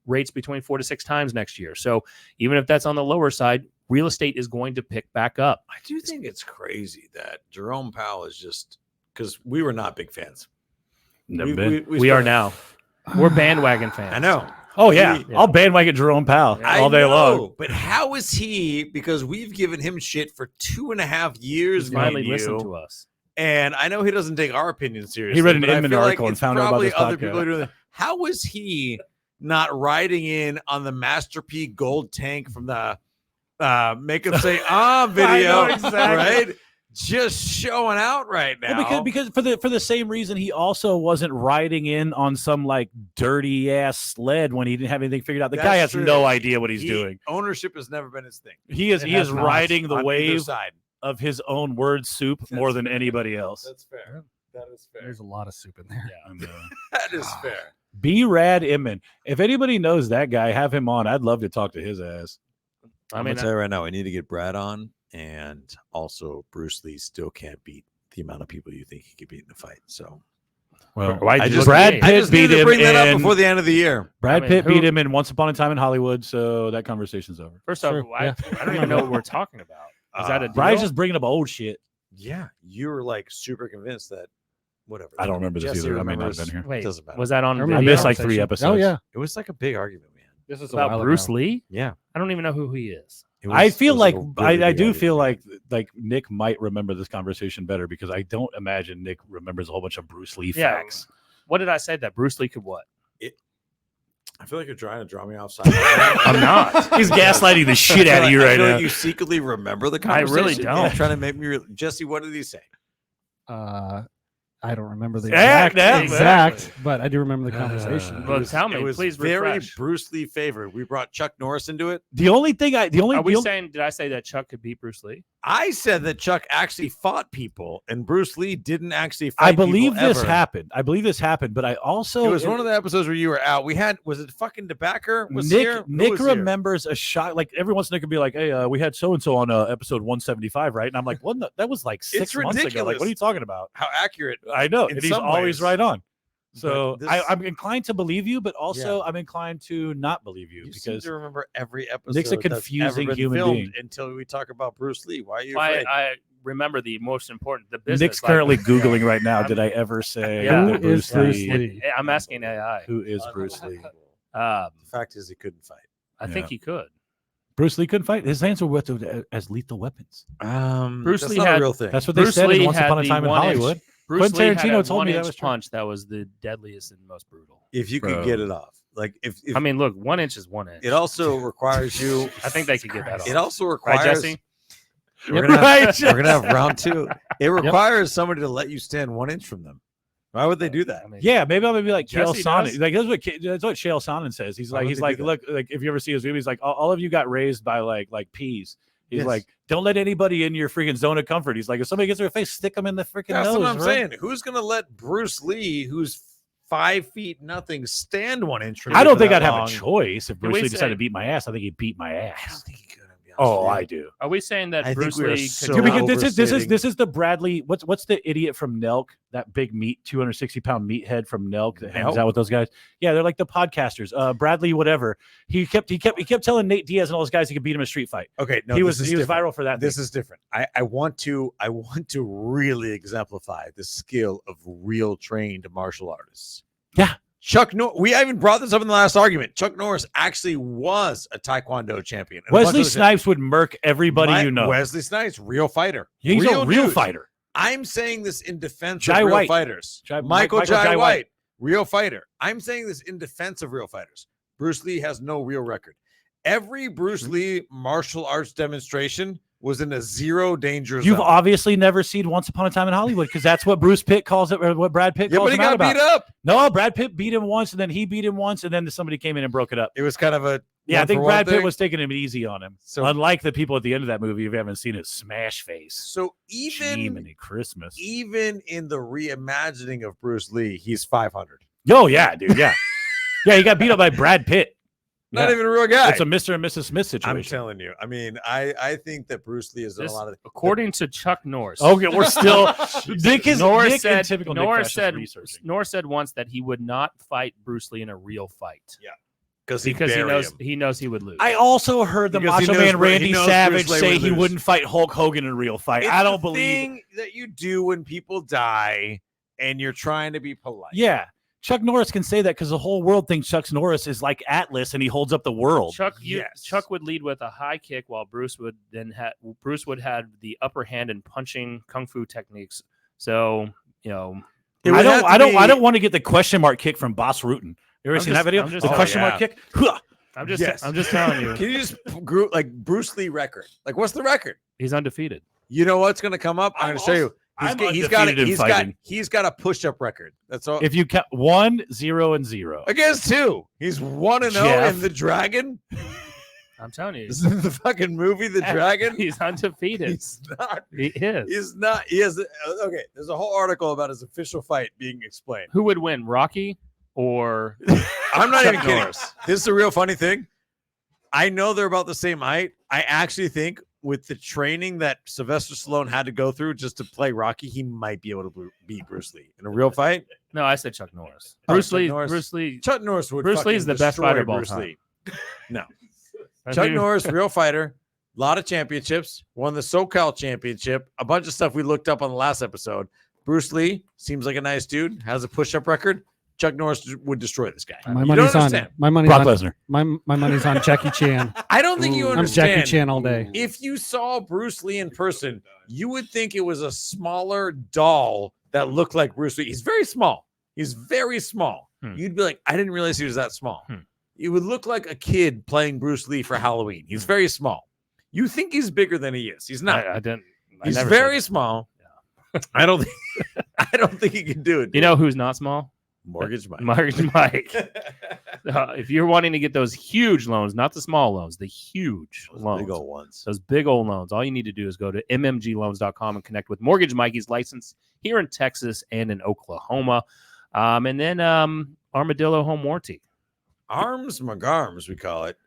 A: rates between 4 to 6 times next year. So even if that's on the lower side, real estate is going to pick back up.
C: I do think it's crazy that Jerome Powell is just because we were not big fans.
A: We are now. We're bandwagon fans.
C: I know.
B: Oh, yeah. I'll bandwagon Jerome Powell all day long.
C: But how is he? Because we've given him shit for 2.5 years.
A: He's finally listened to us.
C: And I know he doesn't take our opinion seriously.
B: He read an Inman article and found out about this
C: other
B: podcast.
C: people are doing that. How is he not riding in on the Master P gold tank from the Make Him Say video? Right? Just showing out right now.
B: Well, because for the same reason he also wasn't riding in on some like dirty ass sled when he didn't have anything figured out. The guy has no idea what he's doing.
C: Ownership has never been his thing.
B: He is riding the wave of his own word soup more than anybody else.
C: That's fair. That is fair.
D: There's a lot of soup in there.
B: Yeah,
C: that is fair.
B: B-Rad Inman. If anybody knows that guy, have him on. I'd love to talk to his ass.
C: I'm gonna tell you right now, I need to get Brad on. And also, Bruce Lee still can't beat the amount of people you think he could beat in a fight. So,
B: well,
C: Brad Pitt beat him. Bring that up before the end of the year.
B: Brad Pitt beat him in Once Upon a Time in Hollywood. So that conversation's over.
A: First off, I don't even know what we're talking about. Is that a deal?
B: Brian's just bringing up old shit.
C: Yeah, you were like super convinced that whatever.
B: I don't remember this either. I may not have been here.
A: Wait,
C: doesn't matter.
A: was that on?
B: I missed like 3 episodes.
D: Oh yeah,
C: it was like a big argument, man.
D: This is
A: about Bruce Lee.
C: Yeah,
A: I don't even know who he is.
B: I feel like I do feel like Nick might remember this conversation better because I don't imagine Nick remembers a whole bunch of Bruce Lee facts.
A: What did I say that Bruce Lee could what?
C: I feel like you're trying to draw me offside.
A: I'm not.
B: He's gaslighting the shit out of you right now.
C: Like you secretly remember the conversation.
A: I really don't.
C: You're trying to make me Jesse, what did he say?
D: I don't remember the
B: exact,
D: but I do remember the conversation.
A: Well, tell me, please.
C: Very
A: refresh.
C: Bruce Lee favorite. We brought Chuck Norris into it.
B: The only thing
A: Are we saying? Did I say that Chuck could beat Bruce Lee?
C: I said that Chuck actually fought people, and Bruce Lee didn't actually fight
B: I believe
C: people
B: this
C: ever.
B: happened. I believe this happened, but I also
C: It was one of the episodes where you were out. Was it fucking DeBacker? Was
B: Nick.
C: here? Who
B: Nick
C: was here?
B: remembers a shot. Like every once in a while, could be like, "Hey, we had so and so on episode 175, right?" And I'm like, "What? That was like 6 months ago. Like,
C: ridiculous.
B: what are you talking about?"
C: How accurate.
B: I know,
C: In
B: and he's
C: some
B: always
C: ways.
B: right on. So
C: But this-
B: I'm inclined to believe you, but also I'm inclined to not believe you
C: You seem
B: because
C: to remember every episode.
B: Nick's a
C: that's ever
B: confusing
C: been
B: human
C: filmed
B: being.
C: Until we talk about Bruce Lee. Why are you
A: I,
C: afraid?
A: I remember the most important, the business.
B: Nick's
A: like-
B: currently Googling right now. Did I ever say
A: Yeah.
B: that
D: Who is Bruce
A: It-
D: Lee?
A: I'm asking AI.
B: Who is Bruce Lee?
C: The fact is, he couldn't fight.
A: I think
B: Yeah.
A: he could.
B: Bruce Lee couldn't fight. His hands were with as lethal weapons.
C: Bruce
A: Lee
C: Lee not
A: had-
C: a real thing.
B: That's what they
A: Bruce
B: said
A: Lee
B: in Once
A: had
B: Upon a
A: the
B: Time in
A: 1 inch
B: Hollywood.
A: Bruce
B: Quentin
A: Lee had
B: Tarantino
A: a
B: told me that
A: 1 inch
B: was true.
A: punch that was the deadliest and most brutal.
C: If you
B: Bro.
C: could get it off, like if
A: I mean, look, 1 inch is 1 inch.
C: it also requires you.
A: I think they could get that off.
C: It also
A: right,
C: requires.
A: Jesse?
C: We're gonna, have,
B: Right,
C: we're gonna have round 2. It requires somebody to let you stand 1 inch from them. Why would they do that?
A: I mean,
B: Yeah, maybe I'll be like Chael
A: Jesse
B: Sonnen.
A: does.
B: Like that's what Chael Sonnen says. He's
C: Why
B: like,
C: would
B: he's
C: they
B: like,
C: do
B: look, like if you ever see his movies, like all of you got raised by like peas. He's
C: Yes.
B: like, don't let anybody in your freaking zone of comfort. He's like, if somebody gets their face, stick them in the freaking
C: That's
B: nose.
C: what I'm
B: right?
C: saying. Who's gonna let Bruce Lee, who's 5 feet nothing, stand 1 inch from
B: I
C: you
B: don't
C: for
B: think
C: that
B: I'd have
C: long?
B: a choice if
A: Did we
B: Bruce Lee
A: say-
B: decided to beat my ass. I think he'd beat my
C: I don't
B: ass.
C: think he could. to be honest
B: Oh,
C: with you.
B: I do.
A: Are we saying that
C: I think
A: Bruce
C: we are
A: Lee
C: so
A: could
B: Dude,
C: Wow.
B: because this
C: overstating.
B: is the Bradley. What's the idiot from Nelk? That big 260-pound meathead from Nelk that hangs
C: Nelk?
B: out with those guys. Yeah, they're like the podcasters. Bradley, whatever. He kept telling Nate Diaz and all those guys he could beat him in a street fight.
C: Okay, no,
B: he
C: this
B: was
C: is different.
B: viral for that.
C: This is different. I want to really exemplify the skill of real trained martial artists.
B: Yeah.
C: Chuck Norris. We even brought this up in the last argument. Chuck Norris actually was a Taekwondo champion. And a bunch
B: Wesley
C: of other
B: Snipes would murk everybody
C: shit.
B: you know.
C: Wesley Snipes, real fighter.
B: He's a real
C: dude.
B: fighter.
C: I'm saying this in defense
B: Jai
C: of real
B: White.
C: fighters.
B: Michael
C: Michael
B: Jai
C: Jai
B: White.
C: White, real fighter. I'm saying this in defense of real fighters. Bruce Lee has no real record. Every Bruce
B: Mm-hmm.
C: Lee martial arts demonstration was in a zero danger
B: You've
C: zone.
B: obviously never seen Once Upon a Time in Hollywood because that's what Bruce Pitt calls it, or what Brad Pitt
C: Yeah,
B: calls
C: but he
B: him out
C: got
B: about.
C: beat up.
B: No, Brad Pitt beat him once, and then he beat him once, and then somebody came in and broke it up.
C: It was kind of a
B: Yeah, I think
C: one-for-one
B: Brad Pitt
C: thing.
B: was taking him easy on him.
C: So-
B: Unlike the people at the end of that movie, if you haven't seen it, smash face.
C: So even
B: Jiminy Christmas.
C: even in the reimagining of Bruce Lee, he's 500.
B: Oh yeah, dude. Yeah, yeah. He got beat up by Brad Pitt.
C: Not
B: Yeah.
C: even a real guy.
B: It's a Mr. and Mrs. Smith
C: I'm
B: situation.
C: telling you. I mean, I think that Bruce Lee has done
A: This-
C: a lot of.
A: according to Chuck Norris.
B: Okay, we're still. Nick is
A: Norris
B: Nick
A: said,
B: and typical Nick
A: Norris
B: Crash is
A: said,
B: researching.
A: Norris said once that he would not fight Bruce Lee in a real fight
C: because
A: because he knows he would lose.
B: I also heard the
C: Because he
B: Macho
C: knows
B: Man
C: Bru- he
B: Randy
C: knows
B: Savage
C: Bruce Lee
B: say
C: would
B: he
C: lose.
B: wouldn't fight Hulk Hogan in a real fight.
C: It's
B: I don't
C: the
B: believe.
C: thing that you do when people die and you're trying to be polite.
B: Yeah, Chuck Norris can say that because the whole world thinks Chuck Norris is like Atlas and he holds up the world.
C: Yes.
A: Chuck would lead with a high kick while Bruce would have the upper hand in punching kung fu techniques. So
C: It
B: I
C: would have to be-
B: don't want to get the question mark kick from Boss Rutan. You ever
A: I'm
B: seen
A: just-
B: that video?
A: I'm just-
B: The
A: oh,
B: question
C: yeah.
B: mark kick. Huh.
A: I'm just
C: Yes.
A: I'm just telling you,
C: Can you just group like Bruce Lee record? Like, what's the record?
A: he's undefeated.
C: You know what's going to come up? I'm going to show you.
B: I'm
C: He's got
B: undefeated in
C: he's got a push-up record. That's all.
B: If you count 1, 0, and 0.
C: Against 2, he's 1-0
B: Jeff.
C: in the Dragon.
A: I'm telling you,
C: This is the fucking movie, The Dragon.
A: he's undefeated.
C: He's not.
A: He is.
C: He's not. He has. Okay. There's a whole article about his official fight being explained.
A: Who would win, Rocky or
C: I'm not
A: Chuck
C: even kidding.
A: Norris?
C: This is a real funny thing. I know they're about the same height. I actually think with the training that Sylvester Stallone had to go through just to play Rocky, he might be able to beat Bruce Lee in a real fight.
A: No, I said Chuck Norris.
C: Oh,
A: Bruce
C: Chuck
A: Lee.
C: Norris.
A: Bruce Lee.
C: Chuck Norris would.
A: Bruce Lee's
C: fucking
A: the best
C: destroy
A: fighter of all
C: Bruce
A: time.
C: Lee. Chuck Norris, real fighter, a lot of championships, won the SoCal championship, a bunch of stuff we looked up on the last episode. Bruce Lee seems like a nice dude, has a push-up record. Chuck Norris would destroy this guy.
D: My
C: You
D: money's
C: don't
D: on
C: understand.
D: my money's
B: Brock
D: on
B: Lesnar.
D: my money's on Jackie Chan.
C: I don't think you
D: I'm
C: understand.
D: Jackie Chan all day.
C: If you saw Bruce Lee in person, you would think it was a smaller doll that looked like Bruce Lee. He's very small. He's very small. You'd be like, I didn't realize he was that small. It would look like a kid playing Bruce Lee for Halloween. He's very small. You think he's bigger than he is. He's not.
A: I didn't. I
C: He's
A: never
C: very
A: said
C: small. I don't think he can do it.
A: that. You know who's not small?
C: Mortgage Mike.
A: Mortgage Mike. If you're wanting to get those huge loans, not the small loans, the huge loans,
C: Big old ones.
A: those big old loans, all you need to do is go to mmgloans.com and connect with Mortgage Mike. He's licensed here in Texas and in Oklahoma. And then Armadillo Home Warranty.
C: Arms McArms, we call it.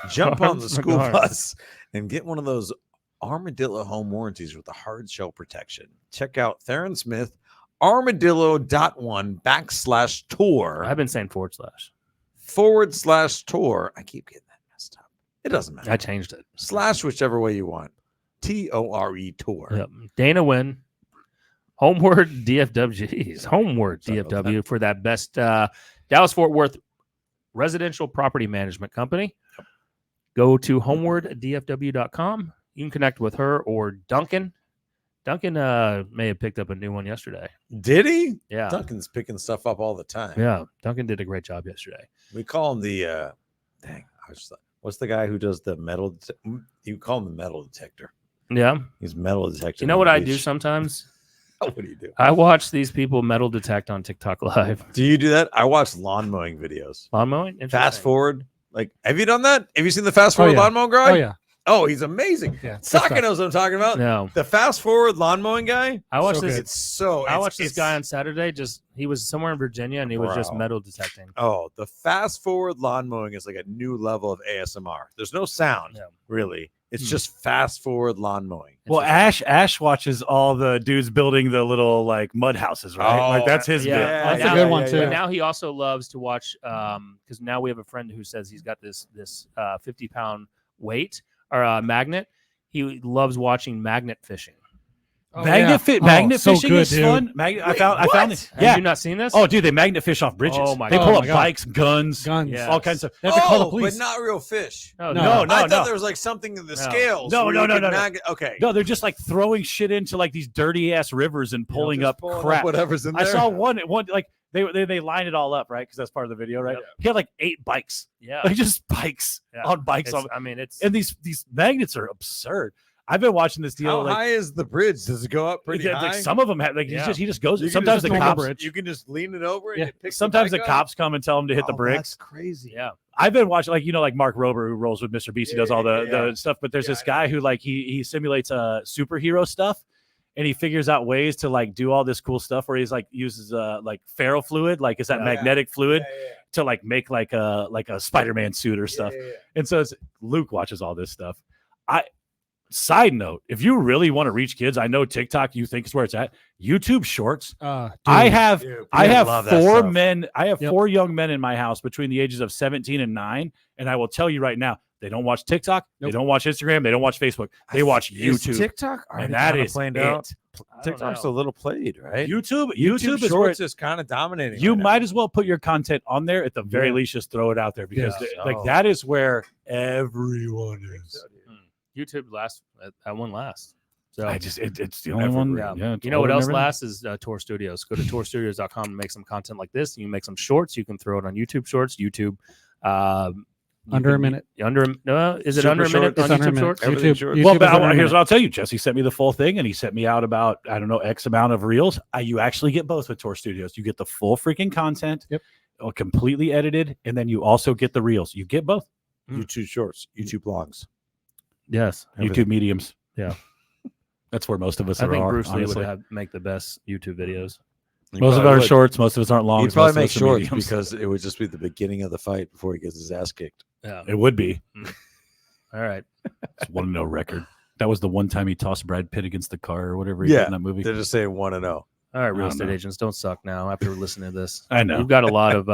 C: Jump on the school bus and get one of those Armadillo Home Warranties with the hard shell protection. Check out Theron Smith, armadillo.1/tour.
A: I've been saying /.
C: /tour. I keep getting that messed up. It doesn't matter.
A: I changed it.
C: / whichever way you want. TORE tour.
A: Yep. Dana Wynn, Homeward DFW. Homeward DFW for that best Dallas-Fort Worth residential property management company.
C: Yep.
A: Go to homewarddfw.com. You can connect with her or Duncan. Duncan may have picked up a new one yesterday.
C: Did he?
A: Yeah.
C: Duncan's picking stuff up all the time.
A: Yeah. Duncan did a great job yesterday.
C: We call him the what's the guy who does the metal? You call him the metal detector.
A: Yeah.
C: He's metal detector.
A: You know what I do sometimes?
C: What do you do?
A: I watch these people metal detect on TikTok Live.
C: Do you do that? I watch lawn mowing videos.
A: Lawn mowing?
C: Fast forward. Like, have you done that? Have you seen the fast forward lawn mowing guy?
D: Oh yeah.
C: Oh, he's amazing.
D: Yeah.
C: Saka knows what I'm talking about.
A: No.
C: The fast forward lawn mowing guy.
A: I watched
D: So
A: this.
D: good.
A: I watched this guy on Saturday. He was somewhere in Virginia and he was just
C: Bro.
A: metal detecting.
C: Oh, the fast forward lawn mowing is like a new level of ASMR. There's no sound,
A: Yeah.
C: really. It's just fast forward lawn mowing.
B: Well, Ash watches all the dudes building the little like mud houses, right?
C: Oh,
B: Like that's his
A: yeah.
B: bit.
C: Yeah,
D: That's
A: yeah,
D: a good one
C: yeah,
D: too.
A: But now he also loves to watch because now we have a friend who says he's got this 50-pound weight or magnet. He loves watching magnet fishing.
D: Oh,
B: Magnet
D: so
B: fishing
D: good,
B: is
D: dude.
B: fun. I found it.
A: Have
B: Yeah.
A: you not seen this?
B: Oh, dude, they magnet fish off bridges.
A: Oh, my
B: they
A: God.
B: pull
D: Oh,
B: up
D: my God.
B: bikes, guns,
D: Guns.
A: Yeah.
B: all kinds of.
D: They have to call the
C: but
D: police.
C: not real fish.
A: no,
B: No,
C: I
B: no.
C: thought there was like something in the scales.
B: No,
C: where
B: no,
C: you
B: no,
C: could
B: no, no.
C: Okay.
B: No, they're just like throwing shit into like these dirty ass rivers and pulling
C: Just
B: up
C: pulling
B: crap.
C: whatever's in there.
B: I saw one like they line it all up, right? Because that's part of the video, right?
A: Yep.
B: He had like 8 bikes,
A: Yeah.
B: like just bikes
A: Yeah.
B: on bikes.
A: It's- I mean, it's
B: And these magnets are absurd. I've been watching this deal.
C: How
B: like,
C: high is the bridge? Does it go up pretty
B: yeah,
C: high?
B: like some of them have like
A: Yeah.
B: he just goes.
C: You can
B: Sometimes
C: just
B: the
C: lean
B: cops.
C: over it. You can just lean it over.
D: Yeah.
C: And it picks
B: Sometimes the
C: bike up.
B: cops come and tell him to hit the
C: Oh,
B: bricks.
C: That's crazy.
A: yeah.
B: I've been watching like Mark Rober who rolls with Mr. Beast. He does all the stuff. But there's
C: Yeah,
B: this guy who like he simulates superhero stuff, and he figures out ways to like do all this cool stuff where he's like uses like ferrofluid, like is that
C: Yeah.
B: magnetic fluid
C: Yeah,
B: to like make like a Spider-Man suit or stuff.
C: yeah.
B: And so Luke watches all this stuff. Side note, if you really want to reach kids, I know TikTok you think is where it's at. YouTube Shorts. I have
C: Dude,
B: I
C: people
B: have
C: love that
B: 4
C: stuff.
B: men. I have
D: Yep.
B: 4 young men in my house between the ages of 17 and 9, and I will tell you right now, they don't watch TikTok, they
D: Nope.
B: don't watch Instagram, they don't watch Facebook. They watch
C: Is
B: YouTube.
C: TikTok
B: And
C: already
B: that
C: kinda
B: is
C: playing
B: it.
C: out?
A: I don't
C: TikTok's
A: know.
C: a little played, right?
B: YouTube
C: YouTube
B: is where
C: Shorts is kind of dominating.
B: you
C: right now.
B: might as well put your content on there. At the very
C: Yeah.
B: least, just throw it out there because
C: Yeah.
B: like
C: Oh.
B: that is where everyone is.
A: YouTube that one lasts. So
B: It's the only one.
A: yeah.
B: Yeah, it's
A: You know what
B: all
A: else
B: and everything.
A: lasts is Tour Studios. Go to tourstudios.com and make some content like this. You can make some shorts. You can throw it on YouTube Shorts. YouTube.
D: Under a minute.
A: Is it
C: Super
A: under a minute
C: short.
A: on
D: It's under a
A: YouTube
D: minute.
A: Shorts?
C: Everything
D: YouTube,
C: short.
D: YouTube
B: Well,
D: is
B: but
D: under a
B: here's
D: minute.
B: what I'll tell you. Jesse sent me the full thing, and he sent me out about I don't know X amount of reels. You actually get both with Tour Studios. You get the full freaking content,
D: Yep.
B: completely edited, and then you also get the reels. You get both.
C: YouTube Shorts, YouTube Blogs.
A: Yes.
B: YouTube mediums.
A: Yeah.
B: That's where most of us
A: I
B: are.
A: think Bruce Lee
B: honestly.
A: would make the best YouTube videos.
B: Most of our shorts, most of us aren't long.
C: He'd
B: most
C: probably
B: of
C: make
B: us are
C: shorts
B: mediums.
C: because it would just be the beginning of the fight before he gets his ass kicked.
A: Yeah.
B: It would be.
A: All right.
B: It's 1-0 record. That was the one time he tossed Brad Pitt against the car or whatever he did
C: Yeah,
B: in that movie.
C: They're just saying 1-0.
A: All right, real
B: don't
A: estate
B: know.
A: agents, don't suck now after listening to this.
B: I know.
A: You've got a lot of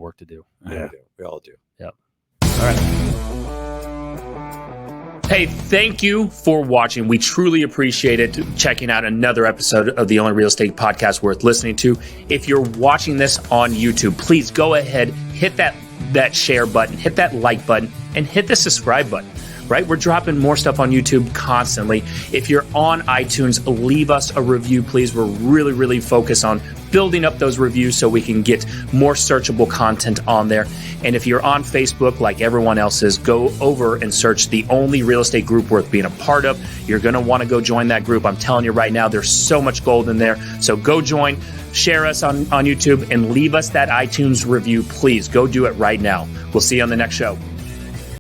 A: work to do.
B: Yeah.
C: We all do.
A: All right. Hey, thank you for watching. We truly appreciate it. Checking out another episode of the only real estate podcast worth listening to. If you're watching this on YouTube, please go ahead, hit that share button, hit that like button, and hit the subscribe button. Right? We're dropping more stuff on YouTube constantly. If you're on iTunes, leave us a review, please. We're really, really focused on building up those reviews so we can get more searchable content on there. And if you're on Facebook, like everyone else is, go over and search the only real estate group worth being a part of. You're going to want to go join that group. I'm telling you right now, there's so much gold in there. So go join. share us on YouTube, and leave us that iTunes review. Please go do it right now. We'll see you on the next show.